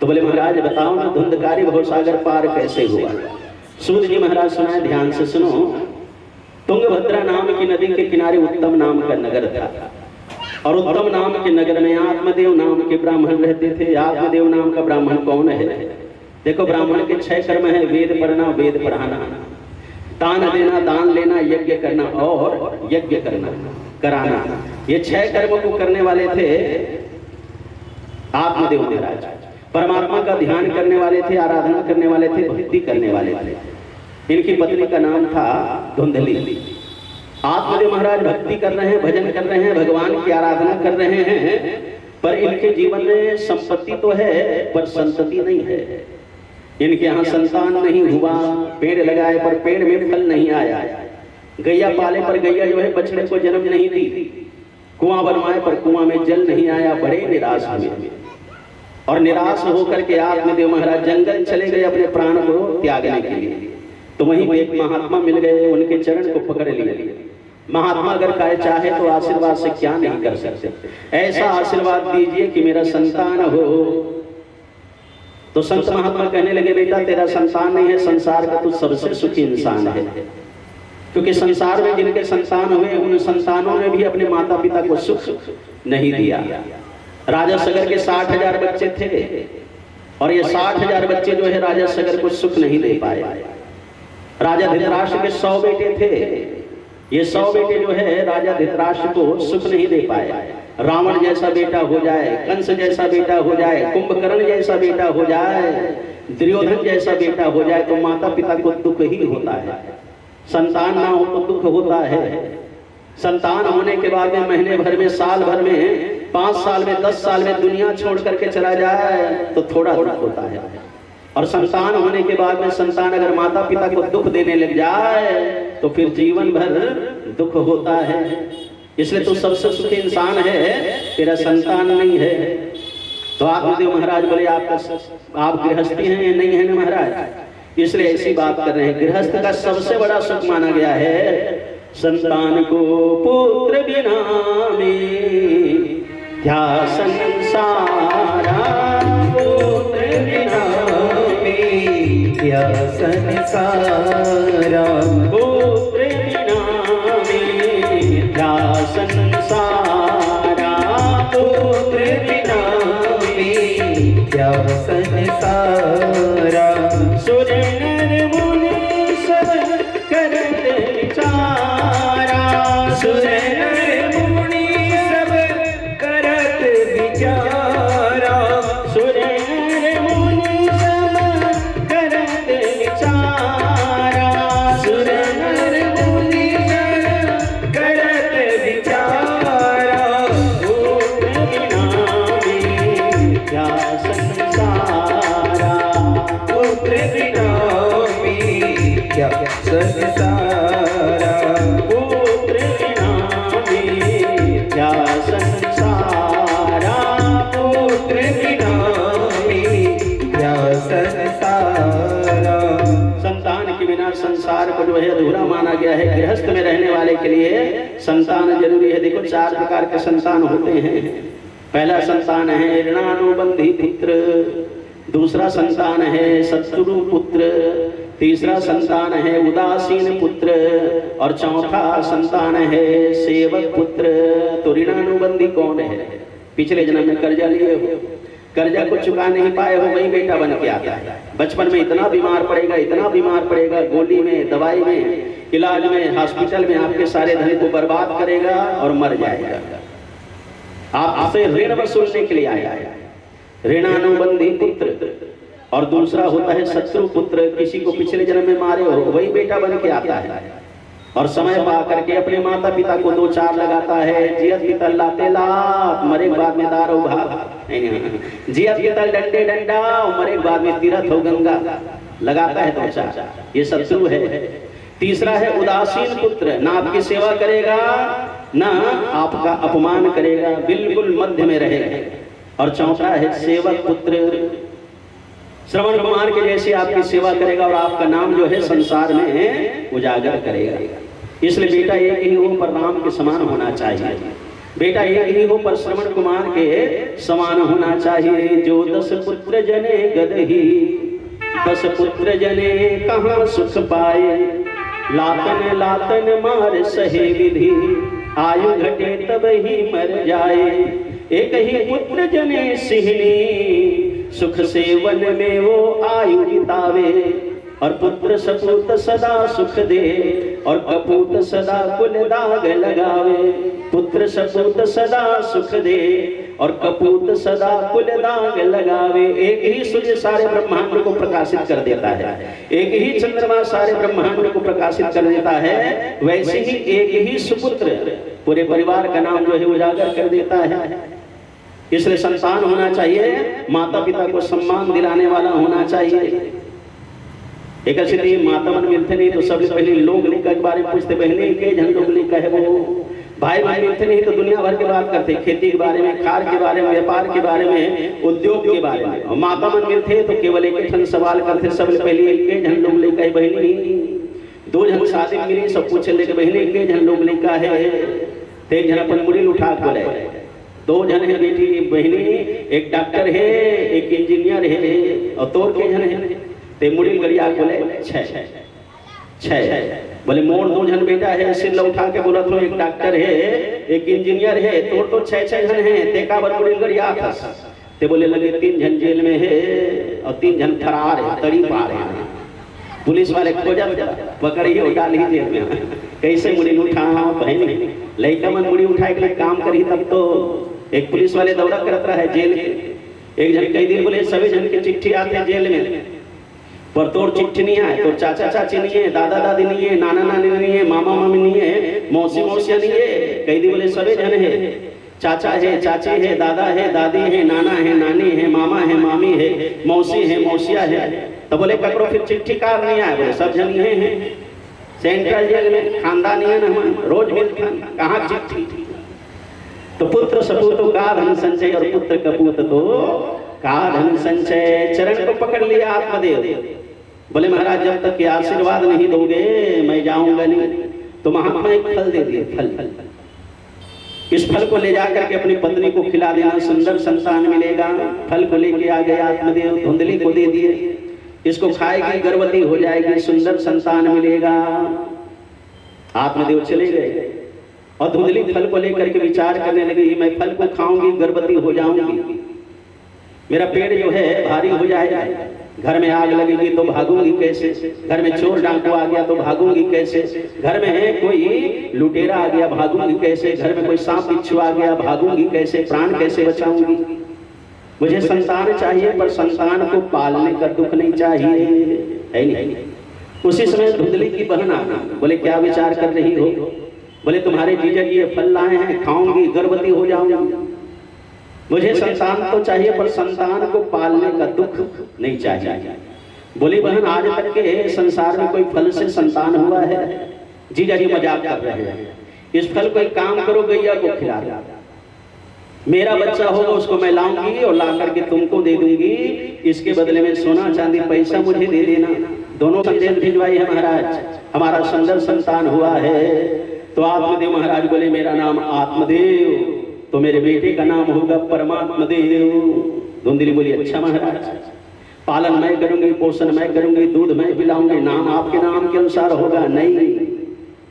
तो बोले महाराज बताओ ना धुंधकारी भवसागर पार कैसे हुआ। सूत जी महाराज सुनाए, ध्यान से सुनो। तुंगभद्रा नाम की नदी के किनारे उत्तम नाम का नगर था। और उत्तम नाम के नगर में आत्मदेव नाम के ब्राह्मण रहते थे। आत्मदेव नाम का ब्राह्मण कौन है? देखो ब्राह्मण के 6 कर्म है, वेद पढ़ना, वेद पढ़ाना, दान देना, दान लेना, यज्ञ करना और यज्ञ कराना। ये 6 कर्म को करने वाले थे आत्मदेव महाराज। परमात्मा का ध्यान करने वाले थे, आराधना करने वाले थे, भक्ति करने वाले थे। इनकी पत्नी का नाम था धुंधली। आत्मदेव महाराज भक्ति कर रहे हैं, भजन कर रहे हैं, भगवान की आराधना कर रहे हैं, पर इनके जीवन में संपत्ति तो है पर संतति नहीं है। इनके यहाँ संतान नहीं हुआ। पेड़ लगाए पर पेड़ में फल नहीं आया। गैया पाले पर गैया जो है बछड़े को जन्म नहीं दी। कुआं बनवाए पर कुआं में जल नहीं आया। बड़े निराश हुए और निराश होकर के आत्मदेव महाराज जंगल चले गए अपने प्राण को त्यागने के लिए। तो वहीं पे एक महात्मा मिल गए, उनके चरण को पकड़ लिए। महात्मा अगर चाहे तो आशीर्वाद से क्या नहीं कर सकते। ऐसा आशीर्वाद दीजिए कि मेरा संतान हो। तो संत महात्मा कहने लगे बेटा तेरा संतान नहीं है, संसार का तू सबसे सुखी इंसान है। क्योंकि संसार में जिनके संतान हुए उन संतानों ने भी अपने माता पिता को सुख नहीं दिया। राजा सगर के 60,000 बच्चे थे और ये 60,000 बच्चे जो है राजा सगर को सुख नहीं दे पाए। राजा धृतराष्ट्र के 100 बेटे थे। ये 100 बेटे जो है राजा धृतराष्ट्र को सुख नहीं दे पाए। रावण जैसा बेटा हो जाए, कंस जैसा बेटा हो जाए, कुंभकर्ण जैसा बेटा हो जाए, दुर्योधन जैसा बेटा हो जाए तो माता पिता को दुख ही होता है। संतान ना हो तो दुख होता है। संतान होने के बाद में महीने भर में, साल भर में, 5 साल में, 10 साल में दुनिया छोड़ करके चला जाए तो थोड़ा दुख होता है। और संतान होने के बाद में संतान अगर माता पिता को दुख देने लग जाए तो फिर जीवन भर दुख होता है। इसलिए तू सबसे सुखी इंसान है, तेरा संतान नहीं है। तो आत्मदेव महाराज बोले आप गृहस्थी हैं या नहीं है ना महाराज? इसलिए ऐसी बात कर रहे हैं। गृहस्थ का सबसे बड़ा सुख माना गया है संतान को पुत्र बिना में क्या संसारा, पुत्र बिना में क्या संसारा, पुत्र बिना में क्या संसारा, पुत्र बिना में क्या संसारा। सुर नर मुनि सब करत विचारा, सुर नर मुनि सब करत विचारा, सुर नर मुनि सब करत विचारा, सुर नर मुनि सब करत विचारा। पुत्र बिना में क्या संसारा, पुत्र बिना में क्या संसारा, पुत्र बिना में क्या संसारा, पुत्र बिना में क्या संसारा। संतान के बिना संसार को जो है अधूरा माना गया है। गृहस्थ में रहने वाले के लिए संतान जरूरी है। देखो 4 प्रकार के संतान होते हैं। पहला संतान है ऋणानुबंधी पुत्र, दूसरा संतान है शत्रु पुत्र, तीसरा संतान है उदासीन पुत्र और चौथा संतान है सेवक पुत्र। तो ऋणानुबंधी कौन है? पिछले जन्म में कर्जा लिए हो, कर्जा को चुका नहीं पाए हो, वही बेटा बन के आता है। बचपन में इतना बीमार पड़ेगा, इतना बीमार पड़ेगा, गोली में, दवाई में, इलाज में, हॉस्पिटल में आपके सारे धन को बर्बाद करेगा और मर जाएगा। आपसे ऋण वसूलने के लिए आया है ऋणानुबंधी पुत्र। और दूसरा होता है शत्रु पुत्र, किसी को पिछले जन्म में मारे हो वही बेटा बन के आता है। और समय पा करके अपने माता पिता को 2-4 लगाता है। जियत पितल लाते लात, मरे के बाद में दारो भात, जियत पितल डंडे डंडा, मरे के बाद में तीरथ हो गंगा, लगाता है 2-4। ये शत्रु है। तीसरा है उदासीन पुत्र, ना आपकी सेवा करेगा ना आपका अपमान करेगा, बिल्कुल मध्य में रहेगा। और चौथा है सेवक पुत्र, श्रवण कुमार के जैसे आपकी सेवा करेगा और आपका नाम जो है संसार में उजागर करेगा। इसलिए बेटा एक ही हो पर राम के समान होना चाहिए, बेटा एक ही हो पर श्रवण कुमार के समान होना चाहिए। जो 10 पुत्र जने गदही, 10 पुत्र जने कहाँ सुख पाए, लातन लातन मार सहे विधि, आयु घटे तब ही मर जाए। एक ही पुत्र जने सिहनी, सुख से वन में वो आयु बितावे। और पुत्र सपूत सदा सुख दे, और कपूत सदा कुल दाग लगावे। पुत्र सपूत सदा सुख दे, और कपूत सदा कुल दाग लगावे। एक ही सूर्य सारे ब्रह्मांड को प्रकाशित कर देता है, एक ही चंद्रमा सारे ब्रह्मांड को प्रकाशित कर देता है, वैसे ही एक ही सुपुत्र पूरे परिवार का नाम जो है उजागर कर देता है। इसलिए संतान होना चाहिए, माता पिता को सम्मान दिलाने वाला होना चाहिए। एक ऐसी माता मन मिलते नहीं तो सबसे पहले लोग लिखा के बारे में पूछते, बहने के झन लोग लिखा है वो, भाई भाई मिलते नहीं तो दुनिया भर की बात करते, खेती के बारे में, खार के बारे में, व्यापार के बारे में, उद्योग के बारे में। और माता मन मिलते तो केवल एक ठन सवाल करते, सबसे पहले एक के झन लोग लिखा है बहनी, 2 जन शादी मिली सब पूछे लेके बहने के झन लोग लिखा है। एक जन अपन मुड़ी उठा बोले, 2 जन है बेटी बहनी, एक डॉक्टर है एक इंजीनियर है, और तोर के जन है ते मुड़ी गरिया बोले 6। बोले मोर 2 जन बेटा है, सिर उठा के बोला तो एक डॉक्टर है एक इंजीनियर है, तोर तो 6 जन है, ते का बर मुड़ी गरिया था। ते बोले लगे 3 जन जेल में है और 3 जन फरार है, तड़ी पा रहे हैं। पुलिस वाले खोजा पकड़िए और डालिए जेल में। कैसे मुड़ी उठा बहन लड़का मन मुड़ी उठाए के काम करी, तब तो एक पुलिस वाले दौरा करता है जेल के। एक जन कई दिन बोले सभी जन के चिट्ठी आते हैं जेल में, पर तोर चिट्ठी नहीं आए, तोर चाचा चाची नहीं है, दादा दादी नहीं है, नाना नानी नहीं है, मामा मामी नहीं है, मौसी मौसिया नहीं है। कई दिन बोले सभी जन है, चाचा है चाची है, दादा है दादी है, नाना है नानी है, मामा है मामी है, मौसी है मौसिया है। तो बोले ककरो फिर चिट्ठी कार नहीं आए, बोले सब जन ये हैं सेंट्रल जेल में, खानदानी है ना रोज मिलते हैं, कहाँ चिट्ठी। तो पुत्र सपूत का धन संचय और पुत्र कपूत तो का धन संचय। चरण को पकड़ लिया आत्मदेव, बोले महाराज जब तक के आशीर्वाद नहीं दोगे मैं जाऊंगा नहीं। तो महात्मा एक फल दे दिए, फल इस फल को ले जाकर के अपनी पत्नी को खिला देना, सुंदर संतान मिलेगा। फल को लेके आ गए आत्मदेव, धुंधली को दे दिए, इसको खाएगी गर्भवती हो जाएगी, सुंदर संतान मिलेगा। आत्मदेव चले गए और धुंधली फल को लेकर के विचार करने लगी, मैं फल को खाऊंगी गर्भवती हो जाऊंगी, मेरा पेट जो है भारी हो जाएगा, घर में आग लगेगी तो भागूंगी कैसे, घर में चोर डाकू आ गया तो भागूंगी कैसे, घर में कोई लुटेरा आ गया भागूंगी कैसे, घर में कोई सांप बिच्छू आ गया भागूंगी कैसे, प्राण कैसे बचाऊंगी। मुझे संतान चाहिए पर संतान को पालने का दुख नहीं चाहिए, है नहीं। उसी समय धुंधली की बहन आ गई, बोले क्या विचार कर रही हो। बोले तुम्हारे जीजा जी ये फल लाए हैं, खाऊंगी गर्भवती हो जाऊंगी। मुझे संतान तो चाहिए पर संतान को पालने का दुख नहीं चाहिए। बोली बहन आज तक के संसार में कोई फल से संतान हुआ है। जीजा जी मजाक कर रहे हैं, इस फल को एक काम करो गैया को खिला दो, मेरा बच्चा होगा उसको मैं लाऊंगी और ला करके तुमको दे दूंगी, इसके बदले में सोना चांदी पैसा मुझे दे देना। दोनों संदेश भिजवाई है महाराज, हमारा सुंदर संतान हुआ है। तो आत्मदेव महाराज बोले मेरा नाम आत्मदेव, तो मेरे बेटे का नाम होगा परमात्मा देव। धुंधली बोली अच्छा महाराज, पालन मैं करूंगी, पोषण मैं करूंगी, दूध मैं पिलाऊंगी, नाम आपके नाम के अनुसार होगा। नहीं,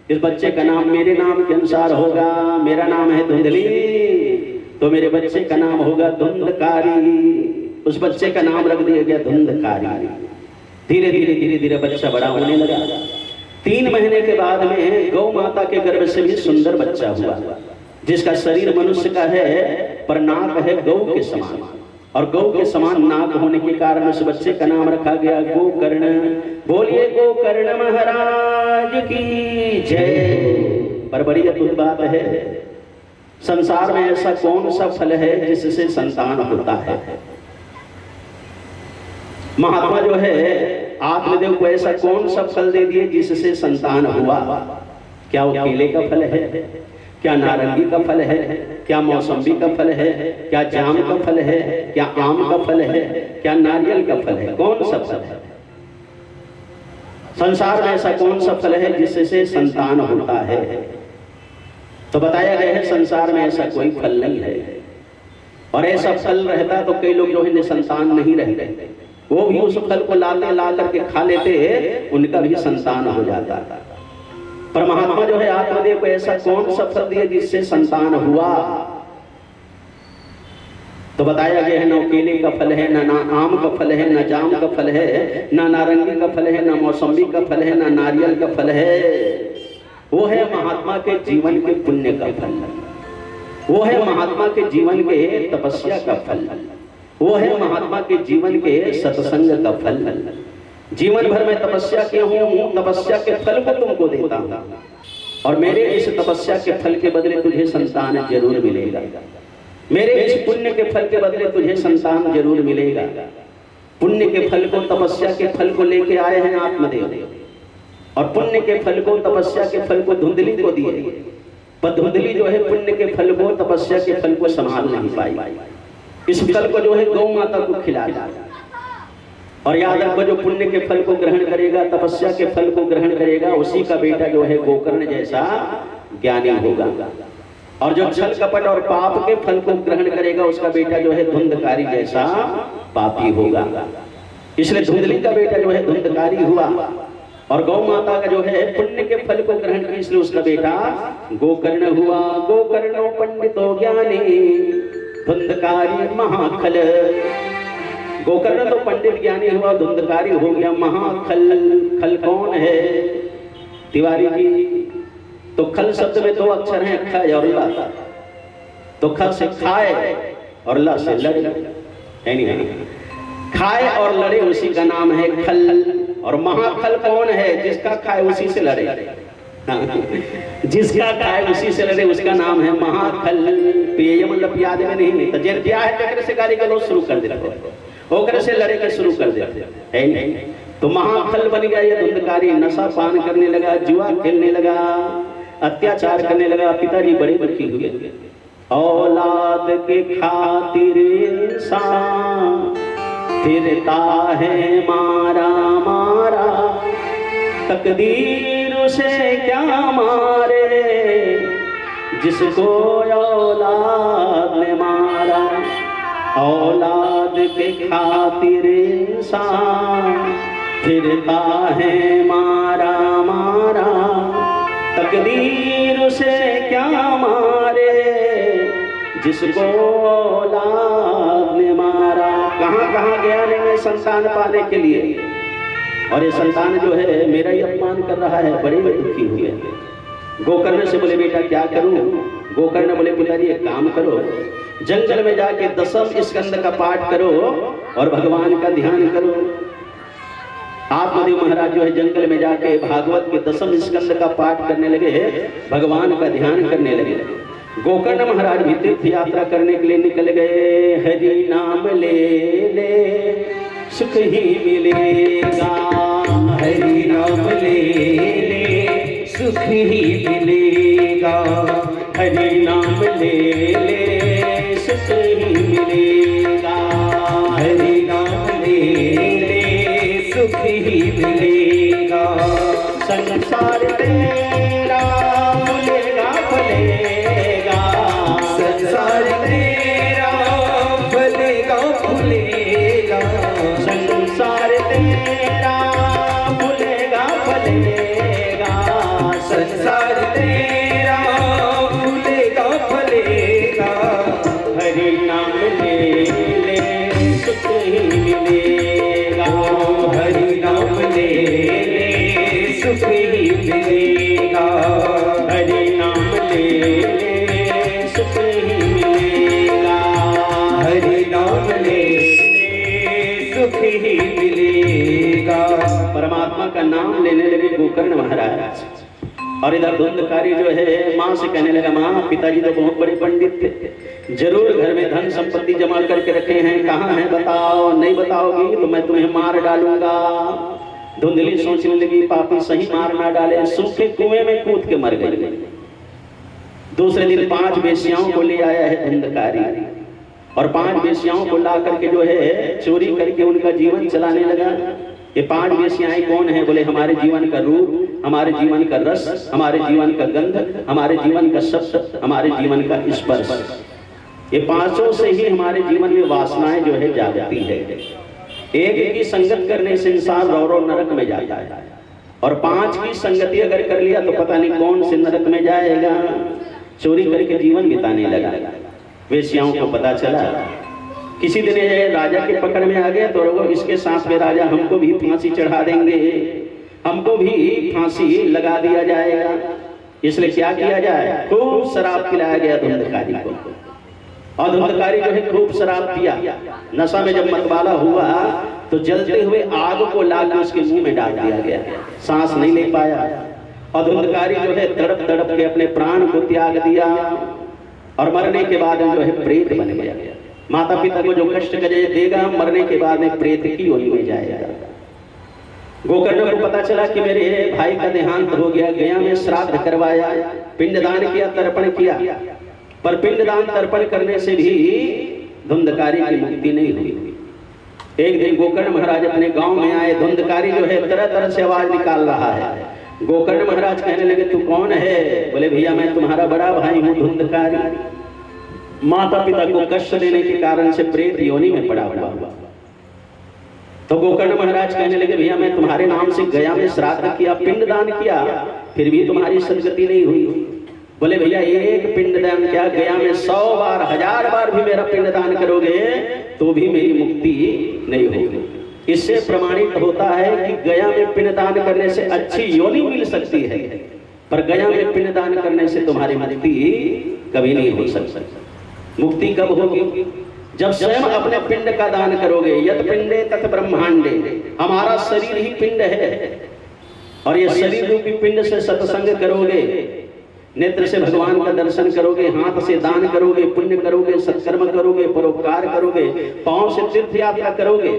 इस बच्चे का नाम मेरे नाम के अनुसार होगा। मेरा नाम है धुंधली, तो मेरे बच्चे का नाम होगा धुंधकारी। उस बच्चे का नाम रख दिया गया धुंधकारी। धीरे धीरे धीरे धीरे बच्चा बड़ा होने लगा। 3 महीने के बाद में गौ माता के गर्भ से भी सुंदर बच्चा हुआ, जिसका शरीर मनुष्य का है पर नाक है गौ के समान। और गौ के समान नाक होने के कारण उस बच्चे का नाम रखा गया गोकर्ण। बोलिए गोकर्ण महाराज की जय। पर बड़ी अद्भुत बात है, संसार में ऐसा कौन सा फल है जिससे संतान होता है? महात्मा जो है आत्मदेव को ऐसा कौन सा फल दे दिए जिससे संतान हुआ? क्या वो केले का फल है? क्या नारंगी का फल है? क्या मौसम्बी का फल है? क्या जाम का फल है? क्या आम का फल है? क्या नारियल का फल है? कौन सा फल है? संसार में ऐसा कौन सा फल है जिससे संतान होता है? तो बताया गया है संसार में ऐसा कोई फल नहीं है। और ऐसा फल रहता तो कई लोग जो है निसंतान नहीं रहते, वो भी उस फल को ला करके खा लेते, उनका भी संतान हो जाता। पर महात्मा जो है आत्मदेव को ऐसा कौन सा फल दिया जिससे संतान हुआ? तो बताया गया है न केले का फल है, ना आम का फल है, ना जाम का फल है, ना नारंगी का फल है, ना मौसम्बी का फल है, ना नारियल का फल है। वो है महात्मा के जीवन के पुण्य का फल, वो है महात्मा के जीवन के तपस्या का फल, वो है महात्मा के जीवन के सत्संग का फल। जीवन भर में तपस्या किया हूँ, तपस्या के फल को तुमको देता हूँ, और मेरे इस तपस्या के फल के बदले तुझे संतान जरूर मिलेगा। मेरे इस पुण्य के फल के बदले तुझे संतान जरूर मिलेगा। पुण्य के फल को, तपस्या के फल को लेके आए हैं आत्मदेव, और पुण्य के फल को, तपस्या के फल को धुंधली को दिए। पर धुंधली जो है पुण्य के फल को, तपस्या के फल को संभाल नहीं पाई। इस फल को जो है गौ माता को खिला दिया। और याद रखो, जो पुण्य के फल को ग्रहण करेगा, तपस्या के फल को ग्रहण करेगा, उसी का बेटा जो है गोकर्ण जैसा ज्ञानी होगा। और जो छल कपट और पाप के फल को ग्रहण करेगा, उसका बेटा जो है धुंधकारी जैसा पापी होगा। इसलिए धुंधली का बेटा जो है धुंधकारी हुआ, और गौ माता का जो है पुण्य के फल को ग्रहण किया, इसलिए उसका बेटा गोकर्ण हुआ। गोकर्णो पंडितो ज्ञानी धुंधकारी महाखल। गोकर्ण तो पंडित ज्ञानी हुआ, धुंधकारी हो गया महाखल। खल कौन है तिवारी जी? तो खल शब्द में दो अक्षर हैं, ख और ला। तो ख से खाए और ला से लड़े, खाए और लड़े उसी का नाम है खल। और महाखल कौन है? जिसका खाए उसी से लड़े, जिसका खाए उसी से लड़े, उसका नाम है महाखल। पेय मतलब प्याज में नहीं, तो जेर प्या है टकर से गाली गलौज शुरू कर देते, होकर से लड़े के शुरू कर देते हैं। तो महाखल बन गया ये धुंधकारी। नशा पान करने लगा, जुआ खेलने लगा, अत्याचार करने लगा। पिताजी बड़े दुखी हुए। औलाद के खातिर इंसान फिरता है मारा मारा, तकदीर उसे क्या मारे, जिसको औलाद ने मारा। औलाद के खातिर इंसान फिरता है मारा मारा, तकदीर उसे क्या मारे, जिसको औलाद ने मारा। कहाँ कहाँ गया मैं संतान पाने के लिए, और ये संतान जो है मेरा ही अपमान कर रहा है। बड़े में दुखी हुए। गोकर्ण से बोले बेटा क्या करूं? गोकर्ण बोले पिताजी एक काम करो, जंगल में जाके 10वें स्कंद का पाठ करो और भगवान का ध्यान करो। आत्मदेव महाराज जो है जंगल में जाके भागवत के 10वें स्कंद का पाठ करने लगे, भगवान का ध्यान करने लगे। गोकर्ण महाराज भी तीर्थ यात्रा करने के लिए निकल गए। हरि नाम ले ले सुख ही मिलेगा, हरि नाम ले ले सुख ही मिलेगा, हरि नाम ले ले सुख ही मिलेगा, हरि नाम ले ले सुख ही मिलेगा। संसार तेरा फूलेगा फलेगा, संसार तेरा फलेगा फूलेगा, संसार तेरा फूलेगा फलेगा, संसार तेरा फूलेगा फलेगा। हरि नाम ले ही मिलेगा। परमात्मा का नाम लेने लगे गोकर्ण महाराज। और इधर धुंधकारी जो है माँ से कहने लगा, माँ पिताजी तो बहुत बड़े पंडित थे, जरूर घर में धन संपत्ति जमा करके रखे हैं, कहाँ है बताओ, नहीं बताओगी तो मैं तुम्हें मार डालूंगा। धुंधली सोचने लगी, पापी सही मार ना डाले, सूखे कुएं में कूद के मर गए। दूसरे दिन 5 वेश्याओं को ले आया है धुंधकारी, और 5 वेश्याओं को ला करके जो है चोरी करके उनका जीवन चलाने लगा। ये 5 वेश्याएं कौन है? बोले हमारे जीवन का रूप, हमारे जीवन का रस, हमारे जीवन का गंध, हमारे जीवन का शब्द, हमारे जीवन का स्पर्श। ये 5 से ही हमारे जीवन में वासनाएं जो है जागती है। एक की संगत करने से इंसान रौरव नरक में जाता है, और 5 की संगति अगर कर लिया तो पता नहीं कौन से नरक में जाएगा। चोरी करके जीवन बिताने लगा। वेश्याओं को पता चला, किसी दिन ये राजा के पकड़ में आ गया तो वो इसके साथ में राजा हमको भी फांसी चढ़ा देंगे, हमको भी फांसी लगा दिया जाएगा। इसलिए क्या किया जाए, खूब शराब पिलाया गया धुंधकारी को, और धुंधकारी जो है खूब शराब पिया। नशा में जब मतवाला हुआ तो जलते हुए आग को लाकर उसके मुंह में डाल दिया गया, सांस नहीं ले पाया, और धुंधकारी जो है तड़प तड़प के अपने प्राण को त्याग दिया, और मरने के बाद जो है प्रेत बन गया। माता पिता को जो कष्ट देगा मरने के बाद में प्रेत की योनि में जाएगा। गोकर्ण को पता चला कि मेरे भाई का देहांत हो गया, गया में श्राद्ध करवाया, पिंडदान किया, तर्पण किया, पर पिंडदान तर्पण करने से भी धुंधकारी की मुक्ति नहीं हुई। एक दिन गोकर्ण महाराज अपने गांव में आए, धुंधकारी जो है तरह तरह से आवाज निकाल रहा है। गोकर्ण महाराज कहने लगे, तू कौन है? बोले भैया मैं तुम्हारा बड़ा भाई हूँ धुंधकारी, माता पिता को कष्ट देने के कारण से प्रेत योनि में पड़ा हुआ। तो गोकर्ण महाराज कहने लगे, भैया मैं तुम्हारे नाम से गया में श्राद्ध किया, पिंडदान किया, फिर भी तुम्हारी सदगति नहीं हुई। बोले भैया एक पिंडदान क्या, गया में 100 बार 1000 बार भी मेरा पिंडदान करोगे तो भी मेरी मुक्ति नहीं होगी। इससे प्रमाणित होता है कि गया में पिंडदान करने से अच्छी योनि मिल सकती है, पर गया में पिंडदान करने से तुम्हारी मुक्ति कभी नहीं हो सकती। मुक्ति कब होगी? जब स्वयं अपने पिंड का दान करोगे। यत पिंडे तत ब्रह्मांडे, हमारा शरीर ही पिंड है, और ये शरीर रूपी पिंड से सत्संग करोगे, नेत्र से भगवान का दर्शन करोगे, हाथ से दान करोगे, पुण्य करोगे, सत्कर्म करोगे, परोपकार करोगे, पांव से तीर्थ यात्रा करोगे,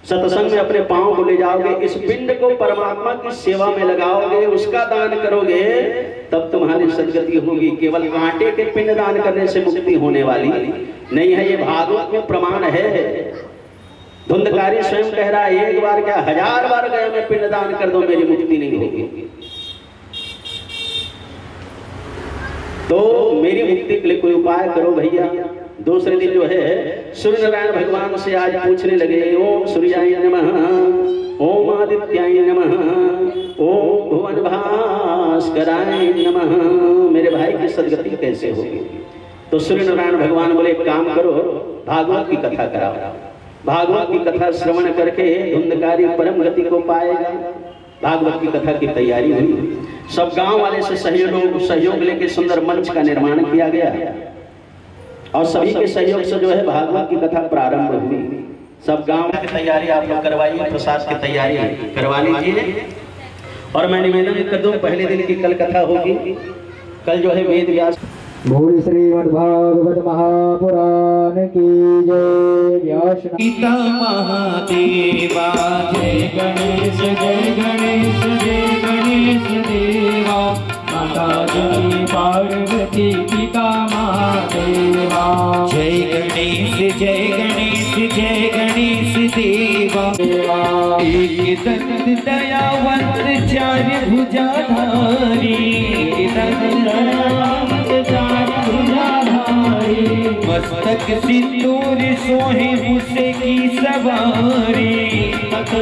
सत्संग में अपने पांव को ले जाओगे, इस पिंड को परमात्मा की सेवा में लगाओगे, उसका दान करोगे, तब तुम्हारी सदगति होगी। केवल कांटे के पिंड दान करने से मुक्ति होने वाली नहीं है, ये भागवत में प्रमाण है। धुंधकारी स्वयं कह रहा है, एक बार क्या 1000 बार गया मैं पिंड दान कर दो मेरी मुक्ति नहीं होगी। तो मेरी मुक्ति के लिए कोई उपाय करो भैया। दूसरे दिन जो है सूर्य नारायण भगवान से आज पूछने लगे, ओम सूर्याय नमः, ओम आदित्याय नमः, ओम भुवन भास्कराय नमः, मेरे भाई की सदगति कैसे होगी? तो सूर्य नारायण भगवान बोले, एक काम करो, भागवत की कथा कराओ। भागवत की कथा श्रवण करके धुंधकारी परम गति को पाएगा। भागवत की कथा की तैयारी हुई, सब गांव वाले से सहयोग लेके सुंदर मंच का निर्माण किया गया, और सभी के सहयोग से जो है भागवत की कथा प्रारंभ हुई। सब गांव की तैयारी आप लोग करवाइए, प्रसाद की तैयारी करवा लीजिए। और मैं निवेदन कर दूं, पहले दिन की कल कथा होगी, कल जो है वेद व्यास। बोल श्रीमद्भागवत महापुराण की जय। व्यास पिता महादेवा, जय गणेश जय गणेश जय गणेश देवा, माता जी पार्वती पिता महादेवा, जय गणेश जय गणेश जय गणेश देवा। एक दंत दयावंत चार भुजाधारी, मस्तक सिंदूर सोहे मूसे की सवारी,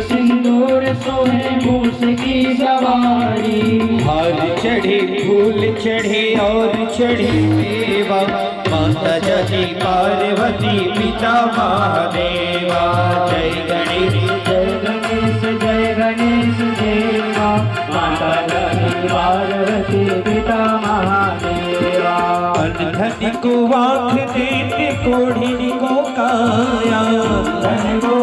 सिंदूर सोहे मूसे की सवारी, हार चढ़े फूल चढ़े और चढ़े देवा, माता जी पार्वती पिता महादेवा, जय गणेश जय गणेश जय गणेश देवा, माता जी पार्वती पिता महादेवा। धन को आँख देते कोढ़ी को काया, धन को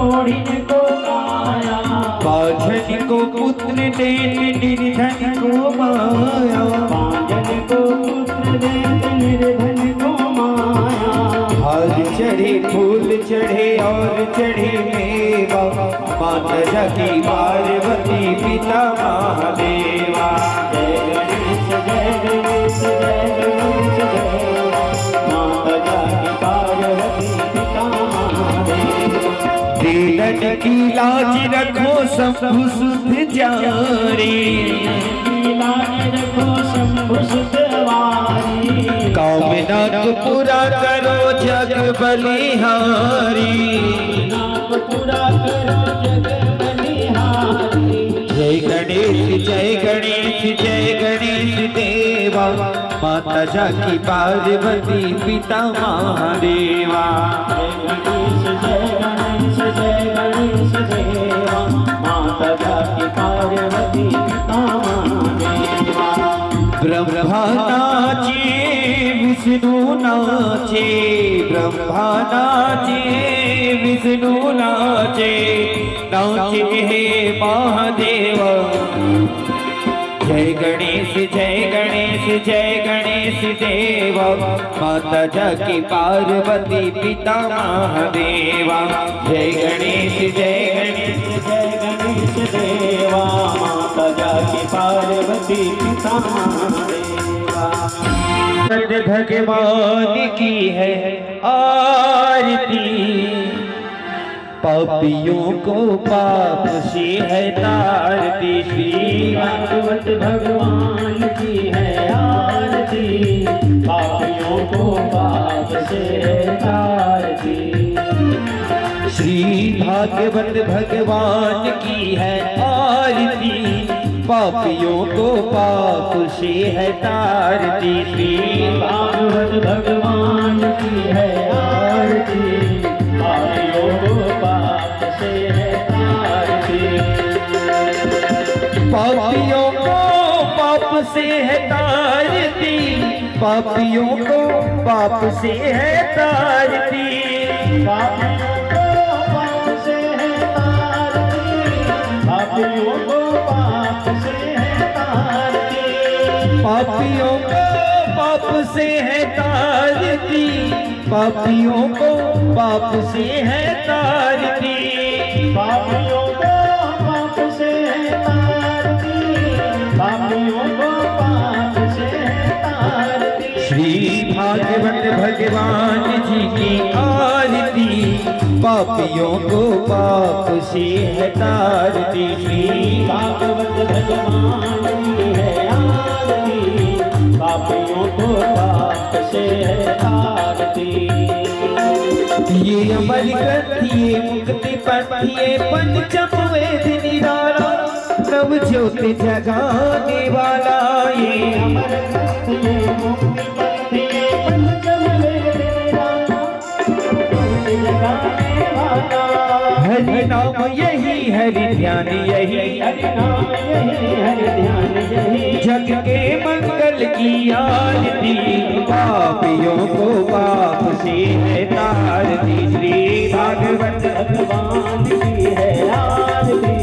प्रौढ़िन को काया, बाझन को पुत्र देत निर्धन को माया, बाझन को पुत्र देत निर्धन को माया। हार चढ़े फूल चढ़े और चढ़े मेवा, माता जगी पार्वती पिता महादेवा। जय गणेश जय गणेश जय गणेश जय, माता जगी पार्वती पिता महादेवा। दीनन की लाज रखो शंभु सुध जारी, लाज रखो शंभु सुध वारी। कामना को पूरा करो जग बलिहारी, पूरा करो जग बलिहारी। जय गणेश जय गणेश जय गणेश देवा, माता जाकी पार्वती पिता महादेवा। जय गणेश जय गणेश देवा, माता जाकी पार्वती पिता महादेवा। ब्रह्मा नाचे विष्णु नाचे, ब्रह्मा नाचे विष्णु नाचे, नाचे हे महादेव। जय गणेश जय गणेश जय गणेश देव, माता जाकी पार्वती पिता महादेवा। जय गणेश जय गणेश जय गणेश देवा, माता जाकी पार्वती पिता महादेवा। भगवान की है आरती, पापियों को पाप से है तारती। श्री भागवत भगवान की है आरती, पापियों को पाप से है तारती। श्री भागवत भगवान की है आरती, पापियों को पाप से है तारती। श्री भागवत भगवान की है आरती, पापियों को पाप से है तारती। पापियों को पाप से है तारती, पापियों को पाप से है तारती। पापियों को पाप से है तारती, पापियों को पाप से है तारती। पापियों को पाप से है तारती, पापियों को पाप से है तारती। पापियों को पाप से है तारती, पापियों को पाप से है तारती। श्री भागवत भगवान जी की आरती, पापियों को पाप से है तारती। श्री भागवत भगवान की है आरती, पापियों को पाप से है तारती। ये अमर ग्रंथ ये मुक्ति पथ ये पंचम वेद निराला, नव ज्योति जगाने वाला। ये अमर ग्रंथ ये मुक्ति पथ ये पंचम वेद निराला, ज्योति जगाने वाला। हरि नाम यही हरि ध्यान यही, हरि नाम यही हरि ध्यान यही। जग के मंगल की आरती, पापियों को पाप से है तारती। श्री भागवत भगवान की है आरती,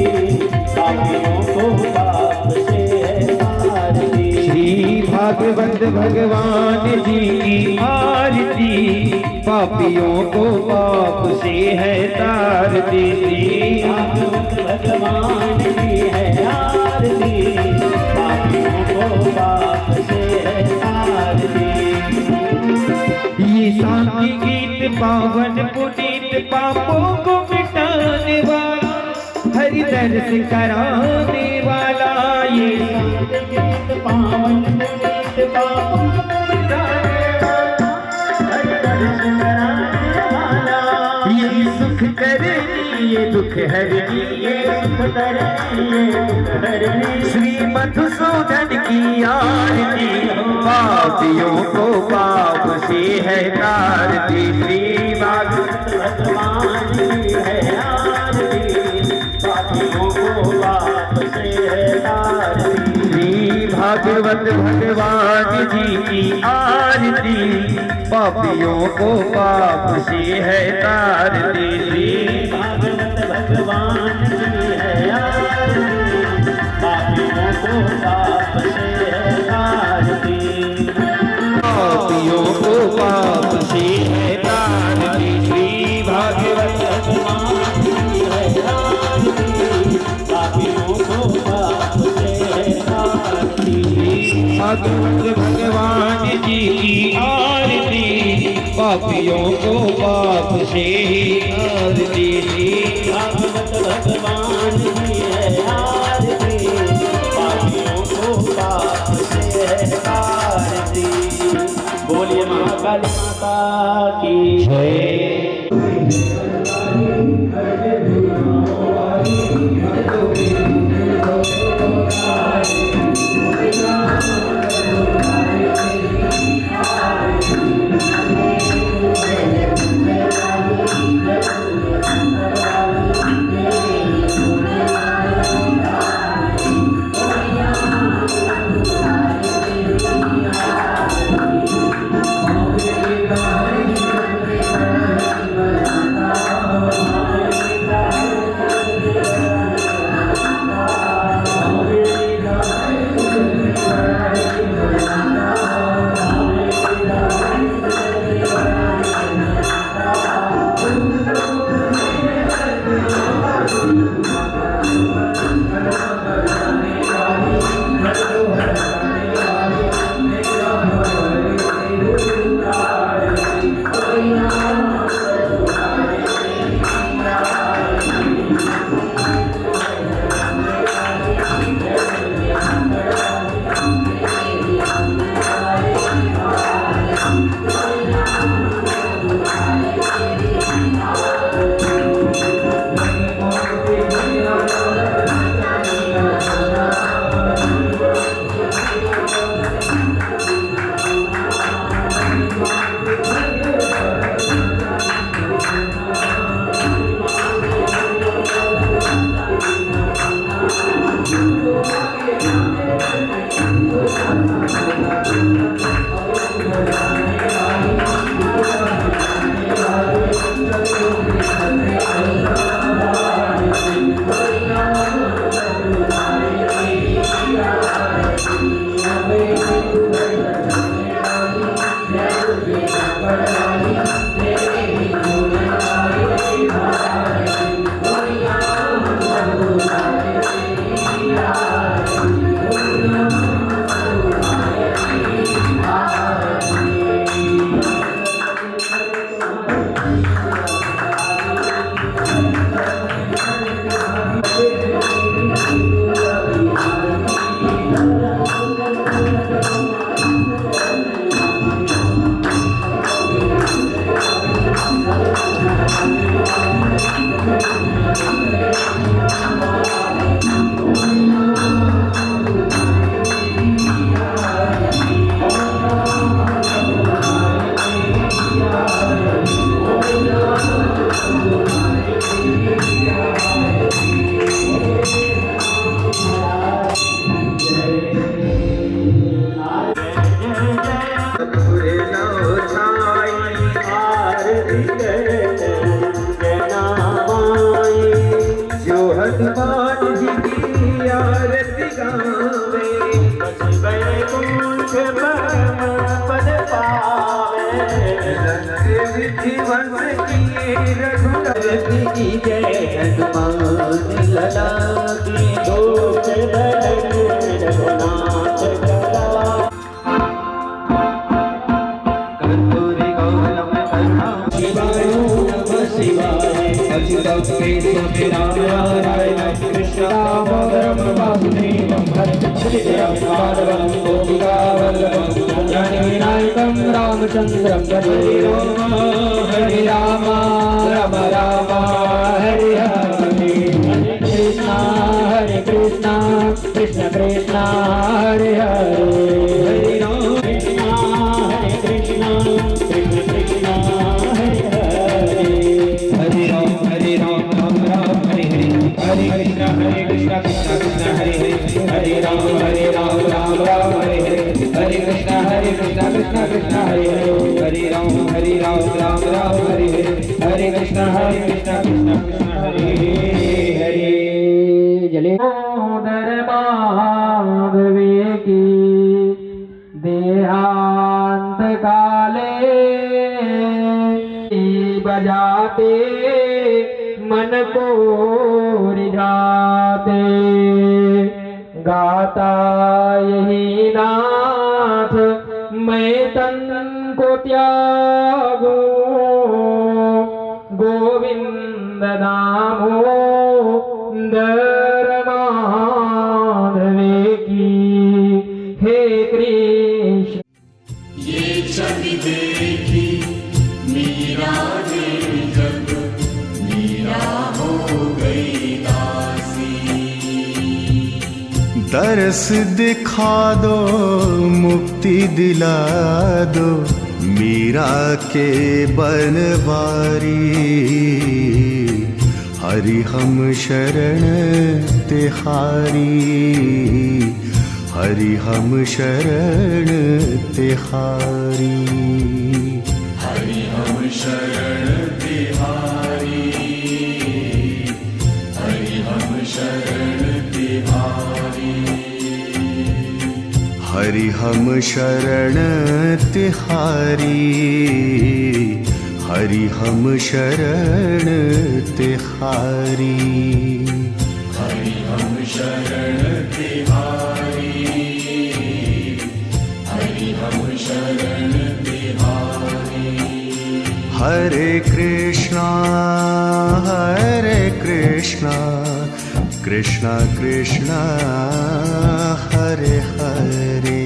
पापियों को पाप से है तारती। श्री भागवत भगवान जी की आरती, पापियों को पाप से है तारती। श्री भागवत भगवान की है आरती, पापियों को पाप से है तारती। ये शांति गीत पावन पुनीत, पापों को मिटाने वाला, हरि दर्श कराने वाला। ये शांति गीत पावन पुनीत, पापों को मिटाने वाला, हरि दर्श कराने वाला। ये सुख करनी ये दुख हरनी, ये सुख करनी ये दुख हरनी। श्री मधुसूदन की आरती, पापियों को पाप से है तारती। श्री भागवत भगवान की है आरती, पापियों को पाप से है तारती। श्री भागवत भगवान जी की आरती, पापियों को पाप से है तारती। श्री भागवत भगवान की है आरती, पापियों को पाप से है तारती, पापियों को पाप से है तारती। श्री भागवत भगवान की है आरती, पापियों को पाप से है तारती। भागवत भगवान जी की आरती, पापियों को पाप से तारती। भागवत भगवान की है आरती, पापियों को पाप से है तारती। बोलिए महाकाली माता की जय। हनुमान जी की आरती गावे, वैकुंठ परम पद पावे, जीवन किए रघुपति की जय। हनुमान लला की दोष दलन रघुनाथ करा। कर्पूरी गौरम करुणा शिवाय नमः शिवाय। अच्युतं केशवं नारायणं कृष्णं दामोदरं वासुदेवं भद्रं माधवं गोपिकावल्लभं जानकीनायकं रामचन्द्रं हरे राम हरे राम राम राम हरे हरे। हरे कृष्णा कृष्ण कृष्ण हरे हरे। हरे राम हरे कृष्णा कृष्ण कृष्ण हरे हरे। हरे राम राम राम हरे हरे। हरे कृष्ण कृष्ण कृष्ण हरे हरे। हरे राम राम राम हरे हरे। हरे कृष्ण कृष्ण कृष्ण हरे हरे। हरे राम राम राम राम हरे हरे हरे कृष्ण कृष्ण कृष्ण हरे हरे जले उदर माधवे की देहांत काले बजाते मन को रिझाते गाता यही नाथ मैं तन को त्यागो गोविंद दामोदर माधवे की हे कृष्ण। ये छवि देखी मीरा ने जब मीरा हो गई दासी। तरस दिखा दो मुक्ति दिला दो मीरा के बनवारी। हरि हम शरण तिहारी हरि हम शरण तिहारी। हरि हम शरण तिहारी हरि हम शरण तिहारी। हरि हम शरण तिहारी हरि हम शरण तिहारी। हरि हम शरण तिहारी हरि हम शरण तिहारी। हरे कृष्णा कृष्णा कृष्णा हरे हरे